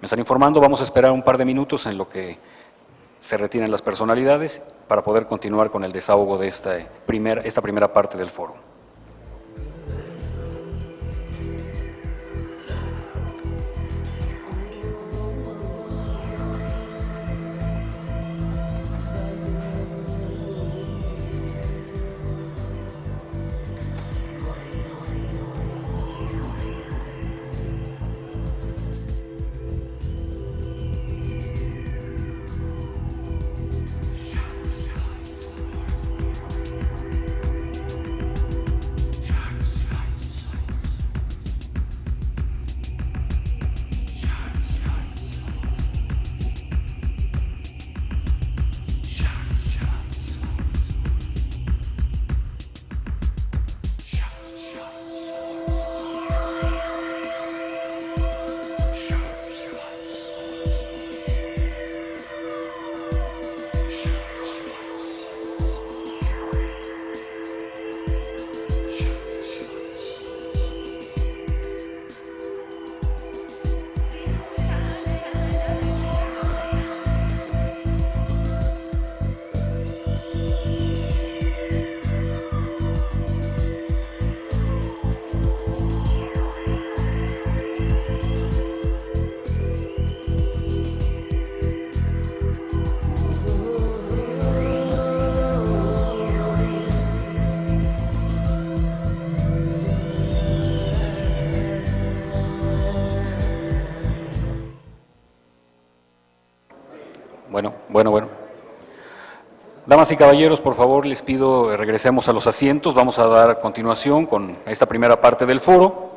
Me están informando, vamos a esperar un par de minutos en lo que se retiran las personalidades para poder continuar con el desahogo de esta primera parte del foro. Bueno. Damas y caballeros, por favor, les pido regresemos a los asientos. Vamos a dar continuación con esta primera parte del foro.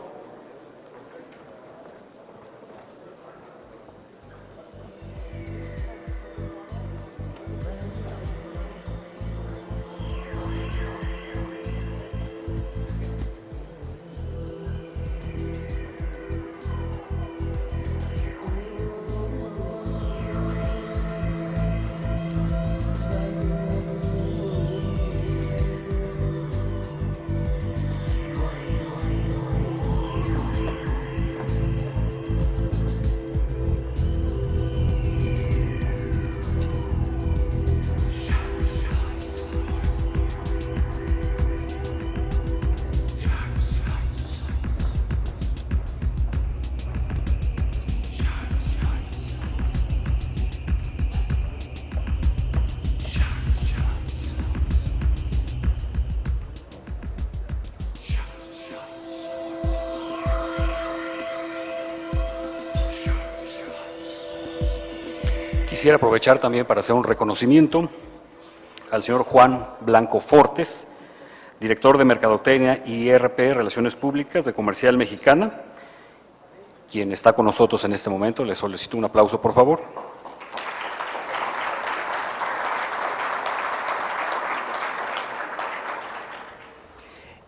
quisiera aprovechar también para hacer un reconocimiento al señor Juan Blanco Fortes, director de Mercadotecnia y IRP, Relaciones Públicas de Comercial Mexicana, quien está con nosotros en este momento. Le solicito un aplauso, por favor.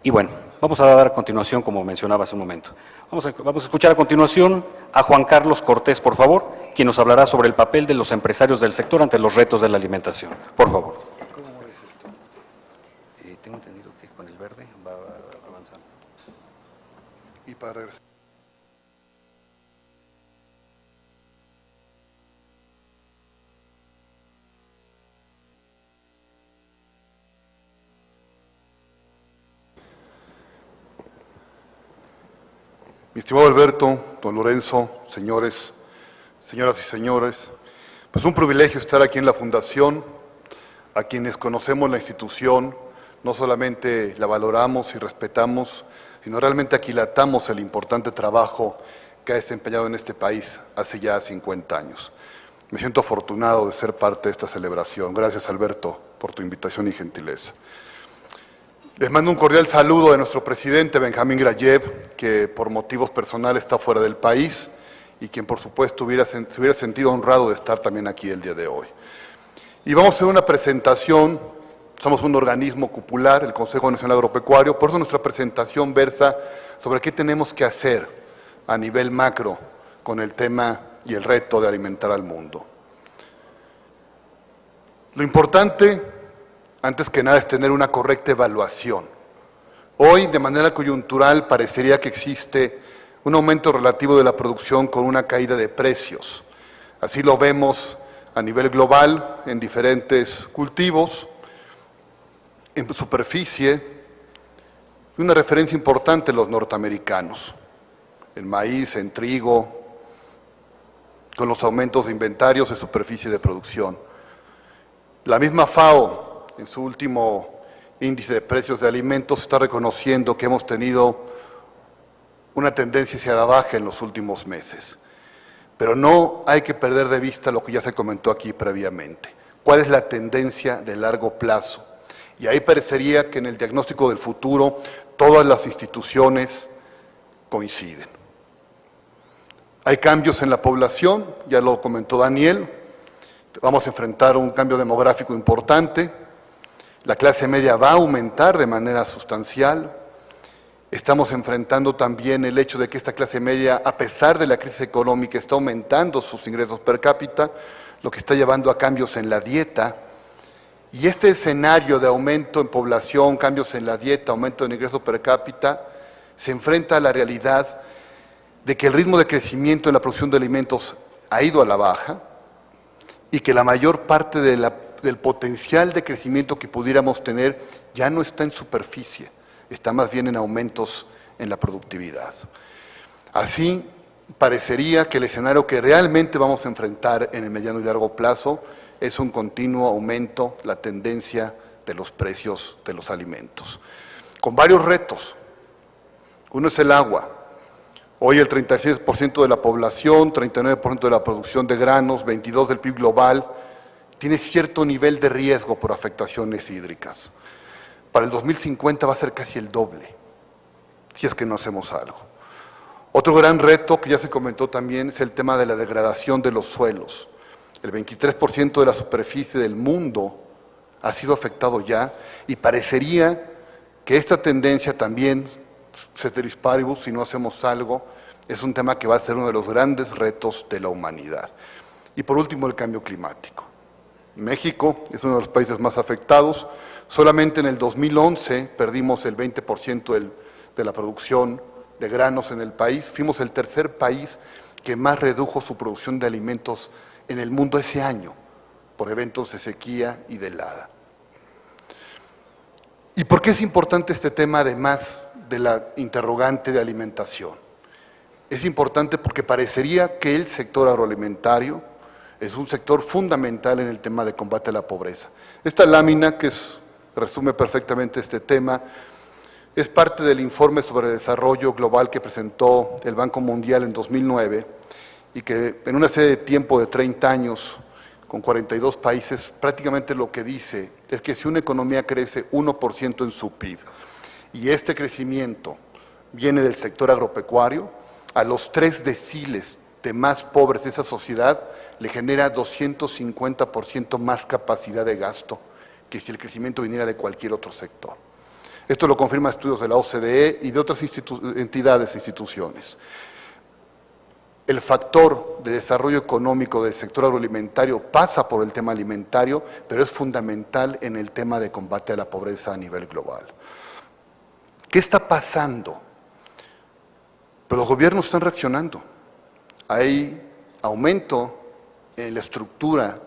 Y bueno, vamos a dar a continuación, como mencionaba hace un momento, vamos a escuchar a continuación a Juan Carlos Cortés, por favor, quien nos hablará sobre el papel de los empresarios del sector ante los retos de la alimentación. Por favor. ¿Cómo es esto? Tengo entendido que con el verde va avanzando. Y para regresar. Mi estimado Alberto, don Lorenzo, señores, señoras y señores, pues un privilegio estar aquí en la Fundación, a quienes conocemos la institución, no solamente la valoramos y respetamos, sino realmente aquilatamos el importante trabajo que ha desempeñado en este país hace ya 50 años. Me siento afortunado de ser parte de esta celebración. Gracias, Alberto, por tu invitación y gentileza. Les mando un cordial saludo de nuestro presidente Benjamín Grayev, que por motivos personales está fuera del país y quien por supuesto se hubiera sentido honrado de estar también aquí el día de hoy. Y vamos a hacer una presentación, somos un organismo cupular, el Consejo Nacional Agropecuario, por eso nuestra presentación versa sobre qué tenemos que hacer a nivel macro con el tema y el reto de alimentar al mundo. Lo importante, antes que nada, es tener una correcta evaluación. Hoy, de manera coyuntural, parecería que existe un aumento relativo de la producción con una caída de precios. Así lo vemos a nivel global, en diferentes cultivos, en superficie, y una referencia importante los norteamericanos, en maíz, en trigo, con los aumentos de inventarios de superficie de producción. La misma FAO, en su último índice de precios de alimentos, está reconociendo que hemos tenido una tendencia hacia la baja en los últimos meses. Pero no hay que perder de vista lo que ya se comentó aquí previamente. ¿Cuál es la tendencia de largo plazo? Y ahí parecería que en el diagnóstico del futuro todas las instituciones coinciden. Hay cambios en la población, ya lo comentó Daniel, vamos a enfrentar un cambio demográfico importante, la clase media va a aumentar de manera sustancial, estamos enfrentando también el hecho de que esta clase media, a pesar de la crisis económica, está aumentando sus ingresos per cápita, lo que está llevando a cambios en la dieta, y este escenario de aumento en población, cambios en la dieta, aumento en ingresos per cápita, se enfrenta a la realidad de que el ritmo de crecimiento en la producción de alimentos ha ido a la baja y que la mayor parte del potencial de crecimiento que pudiéramos tener ya no está en superficie, está más bien en aumentos en la productividad. Así, parecería que el escenario que realmente vamos a enfrentar en el mediano y largo plazo es un continuo aumento, la tendencia de los precios de los alimentos, con varios retos. Uno es el agua. Hoy el 36% de la población, 39% de la producción de granos, 22% del PIB global, tiene cierto nivel de riesgo por afectaciones hídricas. Para el 2050 va a ser casi el doble, si es que no hacemos algo. Otro gran reto que ya se comentó también es el tema de la degradación de los suelos. El 23% de la superficie del mundo ha sido afectado ya y parecería que esta tendencia también, ceteris paribus, si no hacemos algo, es un tema que va a ser uno de los grandes retos de la humanidad. Y por último, el cambio climático. México es uno de los países más afectados. Solamente en el 2011 perdimos el 20% de la producción de granos en el país. Fuimos el tercer país que más redujo su producción de alimentos en el mundo ese año, por eventos de sequía y de helada. ¿Y por qué es importante este tema, además de la interrogante de alimentación? Es importante porque parecería que el sector agroalimentario es un sector fundamental en el tema de combate a la pobreza. Esta lámina, que resume perfectamente este tema, es parte del informe sobre desarrollo global que presentó el Banco Mundial en 2009 y que en una serie de tiempo de 30 años con 42 países, prácticamente lo que dice es que si una economía crece 1% en su PIB y este crecimiento viene del sector agropecuario, a los 3 deciles de más pobres de esa sociedad le genera 250% más capacidad de gasto que si el crecimiento viniera de cualquier otro sector. Esto lo confirman estudios de la OCDE y de otras entidades e instituciones. El factor de desarrollo económico del sector agroalimentario pasa por el tema alimentario, pero es fundamental en el tema de combate a la pobreza a nivel global. ¿Qué está pasando? Pero los gobiernos están reaccionando. Hay aumento en la estructura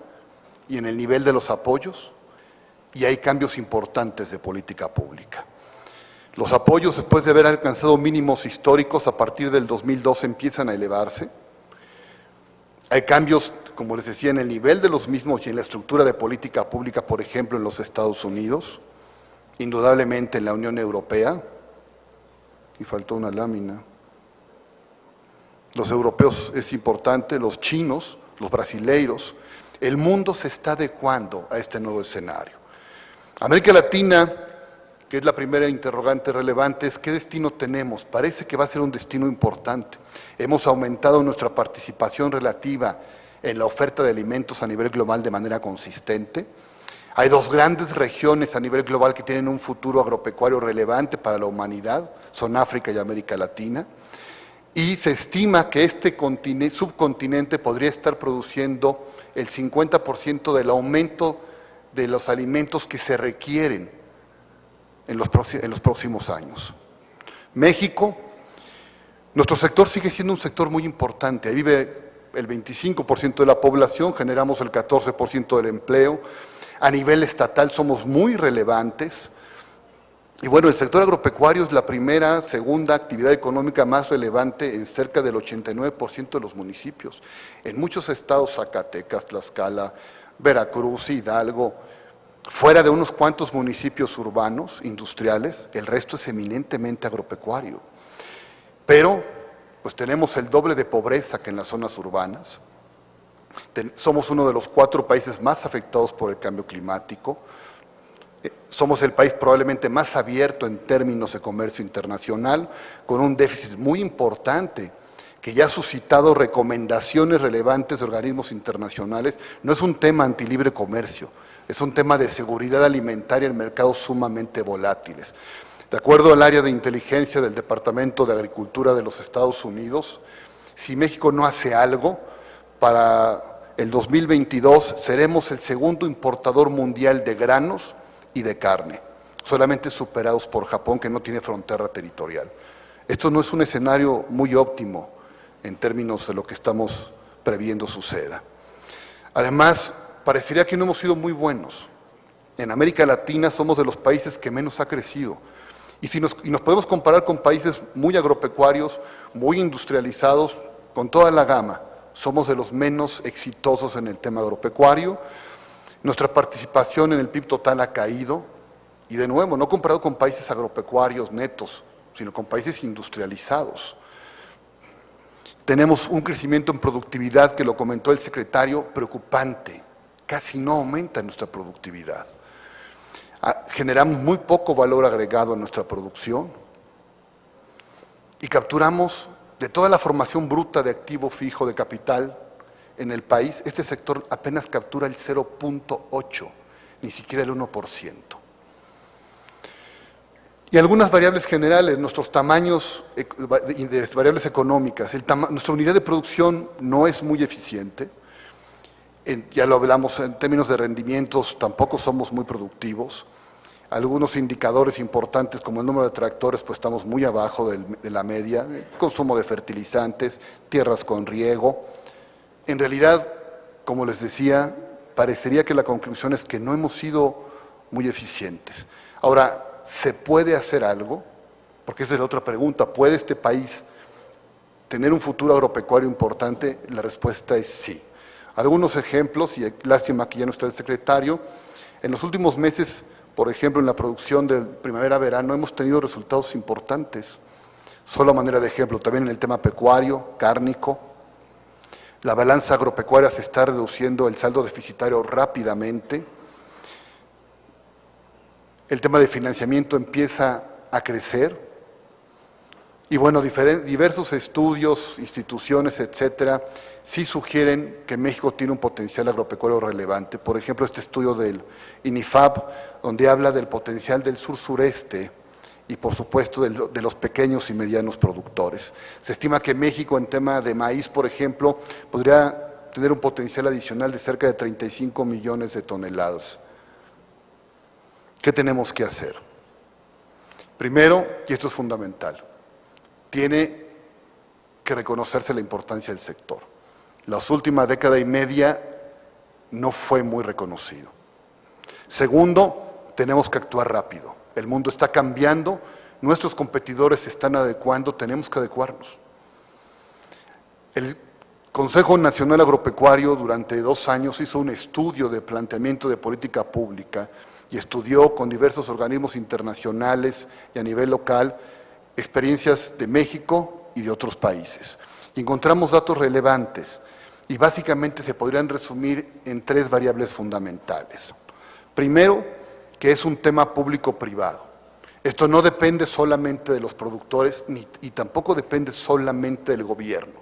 y en el nivel de los apoyos y hay cambios importantes de política pública. Los apoyos, después de haber alcanzado mínimos históricos, a partir del 2012 empiezan a elevarse. Hay cambios, como les decía, en el nivel de los mismos y en la estructura de política pública, por ejemplo, en los Estados Unidos, indudablemente en la Unión Europea, y faltó una lámina. Los europeos es importante, los chinos, los brasileiros. El mundo se está adecuando a este nuevo escenario. América Latina, que es la primera interrogante relevante, es ¿qué destino tenemos? Parece que va a ser un destino importante. Hemos aumentado nuestra participación relativa en la oferta de alimentos a nivel global de manera consistente. Hay 2 grandes regiones a nivel global que tienen un futuro agropecuario relevante para la humanidad, son África y América Latina. Y se estima que este subcontinente podría estar produciendo el 50% del aumento de los alimentos que se requieren en los próximos años. México, nuestro sector sigue siendo un sector muy importante. Ahí vive el 25% de la población, generamos el 14% del empleo. A nivel estatal somos muy relevantes. Y bueno, el sector agropecuario es la primera, segunda actividad económica más relevante en cerca del 89% de los municipios. En muchos estados, Zacatecas, Tlaxcala, Veracruz, Hidalgo, fuera de unos cuantos municipios urbanos, industriales, el resto es eminentemente agropecuario. Pero, pues tenemos el doble de pobreza que en las zonas urbanas. Somos uno de los 4 países más afectados por el cambio climático. Somos el país probablemente más abierto en términos de comercio internacional, con un déficit muy importante que ya ha suscitado recomendaciones relevantes de organismos internacionales. No es un tema antilibre comercio, es un tema de seguridad alimentaria en mercados sumamente volátiles. De acuerdo al área de inteligencia del Departamento de Agricultura de los Estados Unidos, si México no hace algo, para el 2022 seremos el segundo importador mundial de granos y de carne, solamente superados por Japón, que no tiene frontera territorial. Esto no es un escenario muy óptimo en términos de lo que estamos previendo suceda. Además, parecería que no hemos sido muy buenos. En América Latina somos de los países que menos ha crecido. Y nos podemos comparar con países muy agropecuarios, muy industrializados, con toda la gama. Somos de los menos exitosos en el tema agropecuario. Nuestra participación en el PIB total ha caído, y de nuevo, no comparado con países agropecuarios netos, sino con países industrializados. Tenemos un crecimiento en productividad, que lo comentó el secretario, preocupante. Casi no aumenta nuestra productividad. Generamos muy poco valor agregado en nuestra producción y capturamos de toda la formación bruta de activo fijo de capital en el país, este sector apenas captura el 0.8, ni siquiera el 1%. Y algunas variables generales, nuestros tamaños de variables económicas, nuestra unidad de producción no es muy eficiente, ya lo hablamos en términos de rendimientos, tampoco somos muy productivos. Algunos indicadores importantes como el número de tractores, pues estamos muy abajo de la media, consumo de fertilizantes, tierras con riego. En realidad, como les decía, parecería que la conclusión es que no hemos sido muy eficientes. Ahora, ¿se puede hacer algo? Porque esa es la otra pregunta. ¿Puede este país tener un futuro agropecuario importante? La respuesta es sí. Algunos ejemplos, y lástima que ya no está el secretario, en los últimos meses, por ejemplo, en la producción del primavera-verano hemos tenido resultados importantes. Solo a manera de ejemplo, también en el tema pecuario, cárnico. La balanza agropecuaria se está reduciendo, el saldo deficitario rápidamente. El tema de financiamiento empieza a crecer. Y bueno, diversos estudios, instituciones, etcétera, sí sugieren que México tiene un potencial agropecuario relevante. Por ejemplo, este estudio del INIFAP, donde habla del potencial del sur-sureste y, por supuesto, de los pequeños y medianos productores. Se estima que México, en tema de maíz, por ejemplo, podría tener un potencial adicional de cerca de 35 millones de toneladas. ¿Qué tenemos que hacer? Primero, y esto es fundamental, tiene que reconocerse la importancia del sector. Las últimas década y media no fue muy reconocido. Segundo, tenemos que actuar rápido. El mundo está cambiando, nuestros competidores se están adecuando, tenemos que adecuarnos. El Consejo Nacional Agropecuario durante 2 años hizo un estudio de planteamiento de política pública y estudió con diversos organismos internacionales y a nivel local experiencias de México y de otros países. Y encontramos datos relevantes y básicamente se podrían resumir en 3 variables fundamentales. Primero, que es un tema público-privado. Esto no depende solamente de los productores y tampoco depende solamente del gobierno.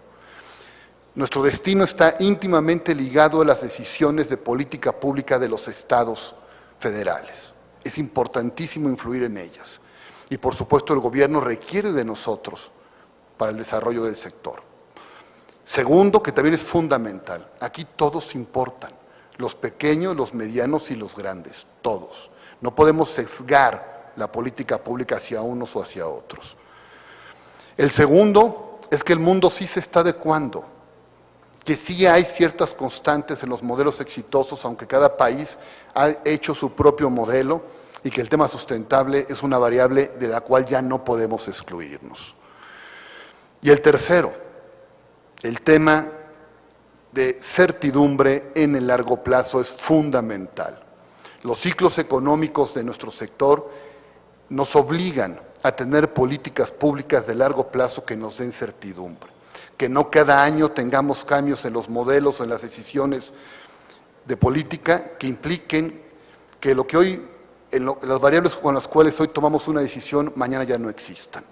Nuestro destino está íntimamente ligado a las decisiones de política pública de los estados federales. Es importantísimo influir en ellas. Y por supuesto el gobierno requiere de nosotros para el desarrollo del sector. Segundo, que también es fundamental, aquí todos importan, los pequeños, los medianos y los grandes, todos. No podemos sesgar la política pública hacia unos o hacia otros. El segundo es que el mundo sí se está adecuando, que sí hay ciertas constantes en los modelos exitosos, aunque cada país ha hecho su propio modelo, y que el tema sustentable es una variable de la cual ya no podemos excluirnos. Y el tercero, el tema de certidumbre en el largo plazo es fundamental. Los ciclos económicos de nuestro sector nos obligan a tener políticas públicas de largo plazo que nos den certidumbre, que no cada año tengamos cambios en los modelos, en las decisiones de política que impliquen que lo que hoy las variables con las cuales hoy tomamos una decisión, mañana ya no existan.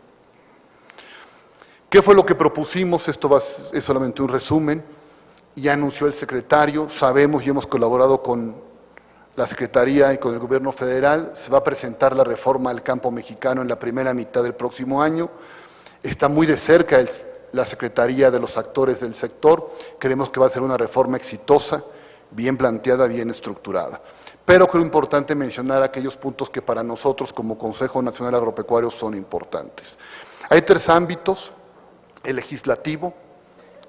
¿Qué fue lo que propusimos? Esto es solamente un resumen. Ya anunció el secretario, sabemos y hemos colaborado con la Secretaría y con el Gobierno Federal. Se va a presentar la reforma al campo mexicano en la primera mitad del próximo año. Está muy de cerca la Secretaría de los actores del sector. Creemos que va a ser una reforma exitosa, bien planteada, bien estructurada. Pero creo importante mencionar aquellos puntos que para nosotros como Consejo Nacional Agropecuario son importantes. Hay 3 ámbitos: el legislativo,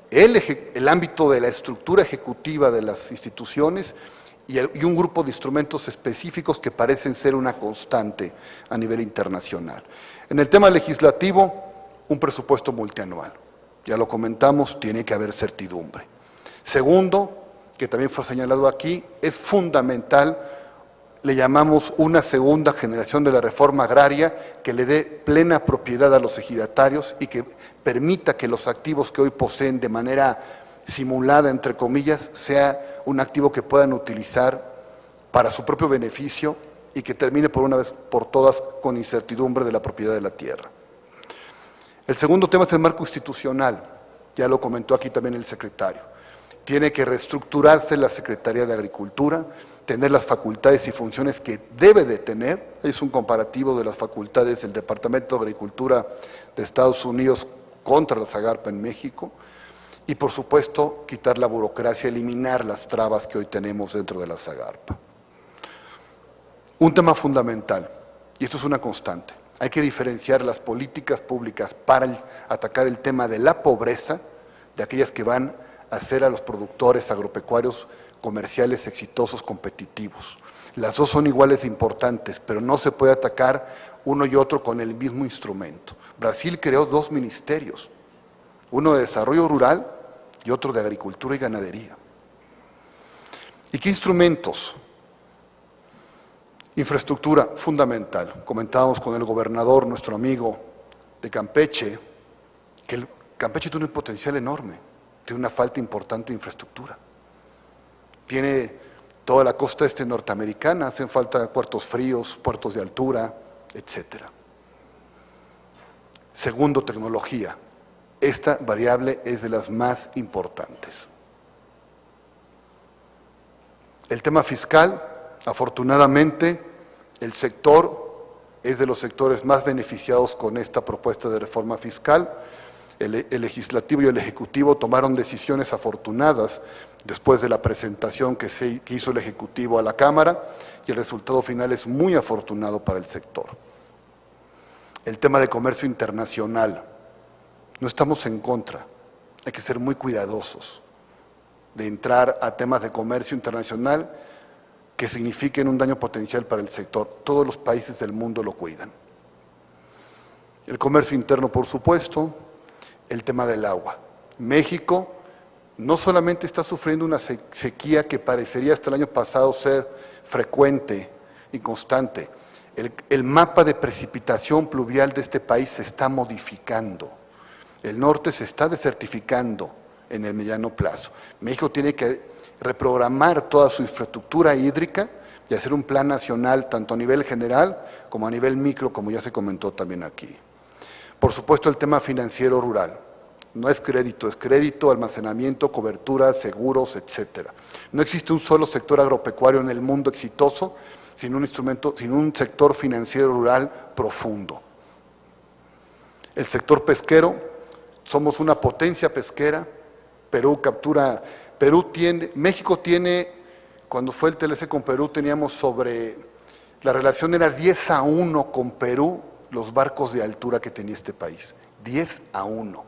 el ámbito de la estructura ejecutiva de las instituciones y un grupo de instrumentos específicos que parecen ser una constante a nivel internacional. En el tema legislativo, un presupuesto multianual. Ya lo comentamos, tiene que haber certidumbre. Segundo, que también fue señalado aquí, es fundamental, le llamamos una segunda generación de la reforma agraria que le dé plena propiedad a los ejidatarios y que permita que los activos que hoy poseen de manera simulada, entre comillas, sea un activo que puedan utilizar para su propio beneficio y que termine por una vez por todas con incertidumbre de la propiedad de la tierra. El segundo tema es el marco institucional, ya lo comentó aquí también el secretario. Tiene que reestructurarse la Secretaría de Agricultura, tener las facultades y funciones que debe de tener. Es un comparativo de las facultades del Departamento de Agricultura de Estados Unidos contra la Zagarpa en México. Y por supuesto, quitar la burocracia, eliminar las trabas que hoy tenemos dentro de la Zagarpa. Un tema fundamental, y esto es una constante, hay que diferenciar las políticas públicas para atacar el tema de la pobreza de aquellas que van a hacer a los productores agropecuarios comerciales exitosos, competitivos. Las dos son iguales de importantes, pero no se puede atacar uno y otro con el mismo instrumento. Brasil creó 2 ministerios, uno de desarrollo rural y otro de agricultura y ganadería. ¿Y qué instrumentos? Infraestructura fundamental. Comentábamos con el gobernador, nuestro amigo de Campeche, que Campeche tiene un potencial enorme. tiene una falta importante de infraestructura. Tiene toda la costa este norteamericana, hacen falta puertos fríos, puertos de altura, etc. Segundo, tecnología. Esta variable es de las más importantes. El tema fiscal, afortunadamente, el sector es de los sectores más beneficiados con esta propuesta de reforma fiscal. El Legislativo y el Ejecutivo tomaron decisiones afortunadas después de la presentación que hizo el Ejecutivo a la Cámara, y el resultado final es muy afortunado para el sector. El tema de comercio internacional, no estamos en contra, hay que ser muy cuidadosos de entrar a temas de comercio internacional que signifiquen un daño potencial para el sector. Todos los países del mundo lo cuidan. El comercio interno, por supuesto, el tema del agua. México no solamente está sufriendo una sequía que parecería hasta el año pasado ser frecuente y constante, el mapa de precipitación pluvial de este país se está modificando. El norte se está desertificando en el mediano plazo. México tiene que reprogramar toda su infraestructura hídrica y hacer un plan nacional tanto a nivel general como a nivel micro, como ya se comentó también aquí. Por supuesto, el tema financiero rural. No es crédito, almacenamiento, cobertura, seguros, etcétera. No existe un solo sector agropecuario en el mundo exitoso sin un sector financiero rural profundo. El sector pesquero, somos una potencia pesquera. México tiene, cuando fue el TLC con Perú, la relación era 10-1 con Perú, los barcos de altura que tenía este país. 10-1.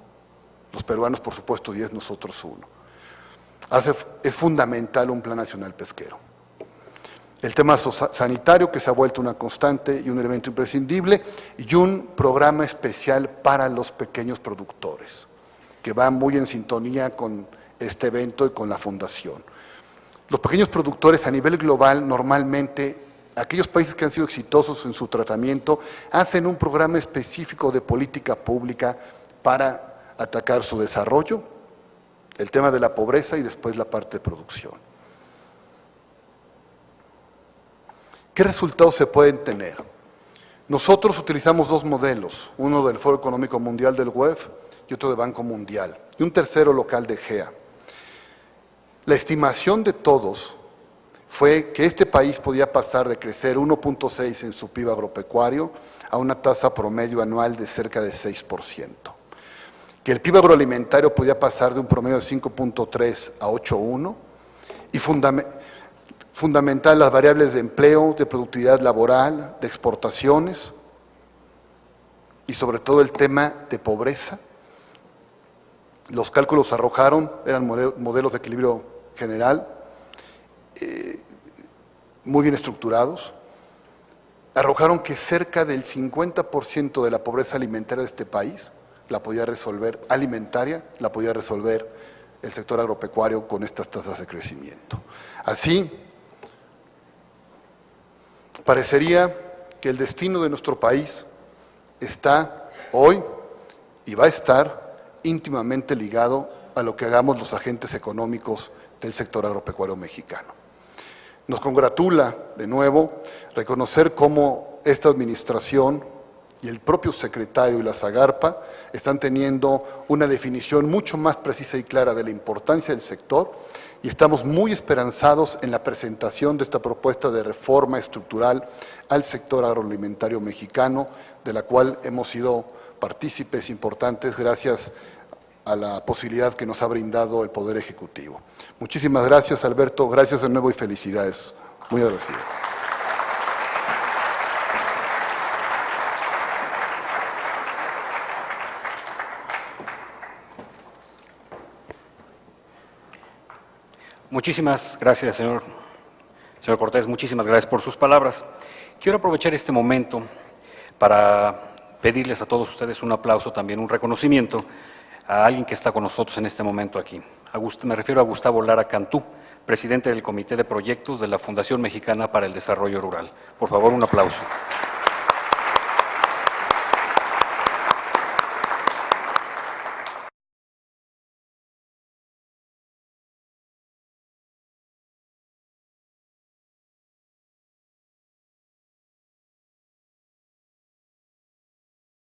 Los peruanos, por supuesto, 10, nosotros 1. Es fundamental un plan nacional pesquero. El tema sanitario, que se ha vuelto una constante y un elemento imprescindible, y un programa especial para los pequeños productores, que va muy en sintonía con este evento y con la fundación. Los pequeños productores a nivel global, normalmente, aquellos países que han sido exitosos en su tratamiento, hacen un programa específico de política pública para atacar su desarrollo, el tema de la pobreza y después la parte de producción. ¿Qué resultados se pueden tener? Nosotros utilizamos dos modelos, uno del Foro Económico Mundial del WEF y otro de Banco Mundial, y un tercero local de GEA. La estimación de todos fue que este país podía pasar de crecer 1.6 en su PIB agropecuario a una tasa promedio anual de cerca de 6%. Que el PIB agroalimentario podía pasar de un promedio de 5.3 a 8.1, y fundamental las variables de empleo, de productividad laboral, de exportaciones, y sobre todo el tema de pobreza. Los cálculos arrojaron, eran modelos de equilibrio general, muy bien estructurados, arrojaron que cerca del 50% de la pobreza alimentaria de este país la podía resolver el sector agropecuario con estas tasas de crecimiento. Así, parecería que el destino de nuestro país está hoy y va a estar íntimamente ligado a lo que hagamos los agentes económicos del sector agropecuario mexicano. Nos congratula, de nuevo, reconocer cómo esta administración y el propio secretario y la SAGARPA están teniendo una definición mucho más precisa y clara de la importancia del sector, y estamos muy esperanzados en la presentación de esta propuesta de reforma estructural al sector agroalimentario mexicano, de la cual hemos sido partícipes importantes gracias a la posibilidad que nos ha brindado el Poder Ejecutivo. Muchísimas gracias, Alberto, gracias de nuevo y felicidades. Muy agradecido. Muchísimas gracias, señor Cortés, muchísimas gracias por sus palabras. Quiero aprovechar este momento para pedirles a todos ustedes un aplauso, también un reconocimiento a alguien que está con nosotros en este momento aquí. Me refiero a Gustavo Lara Cantú, presidente del Comité de Proyectos de la Fundación Mexicana para el Desarrollo Rural. Por favor, un aplauso.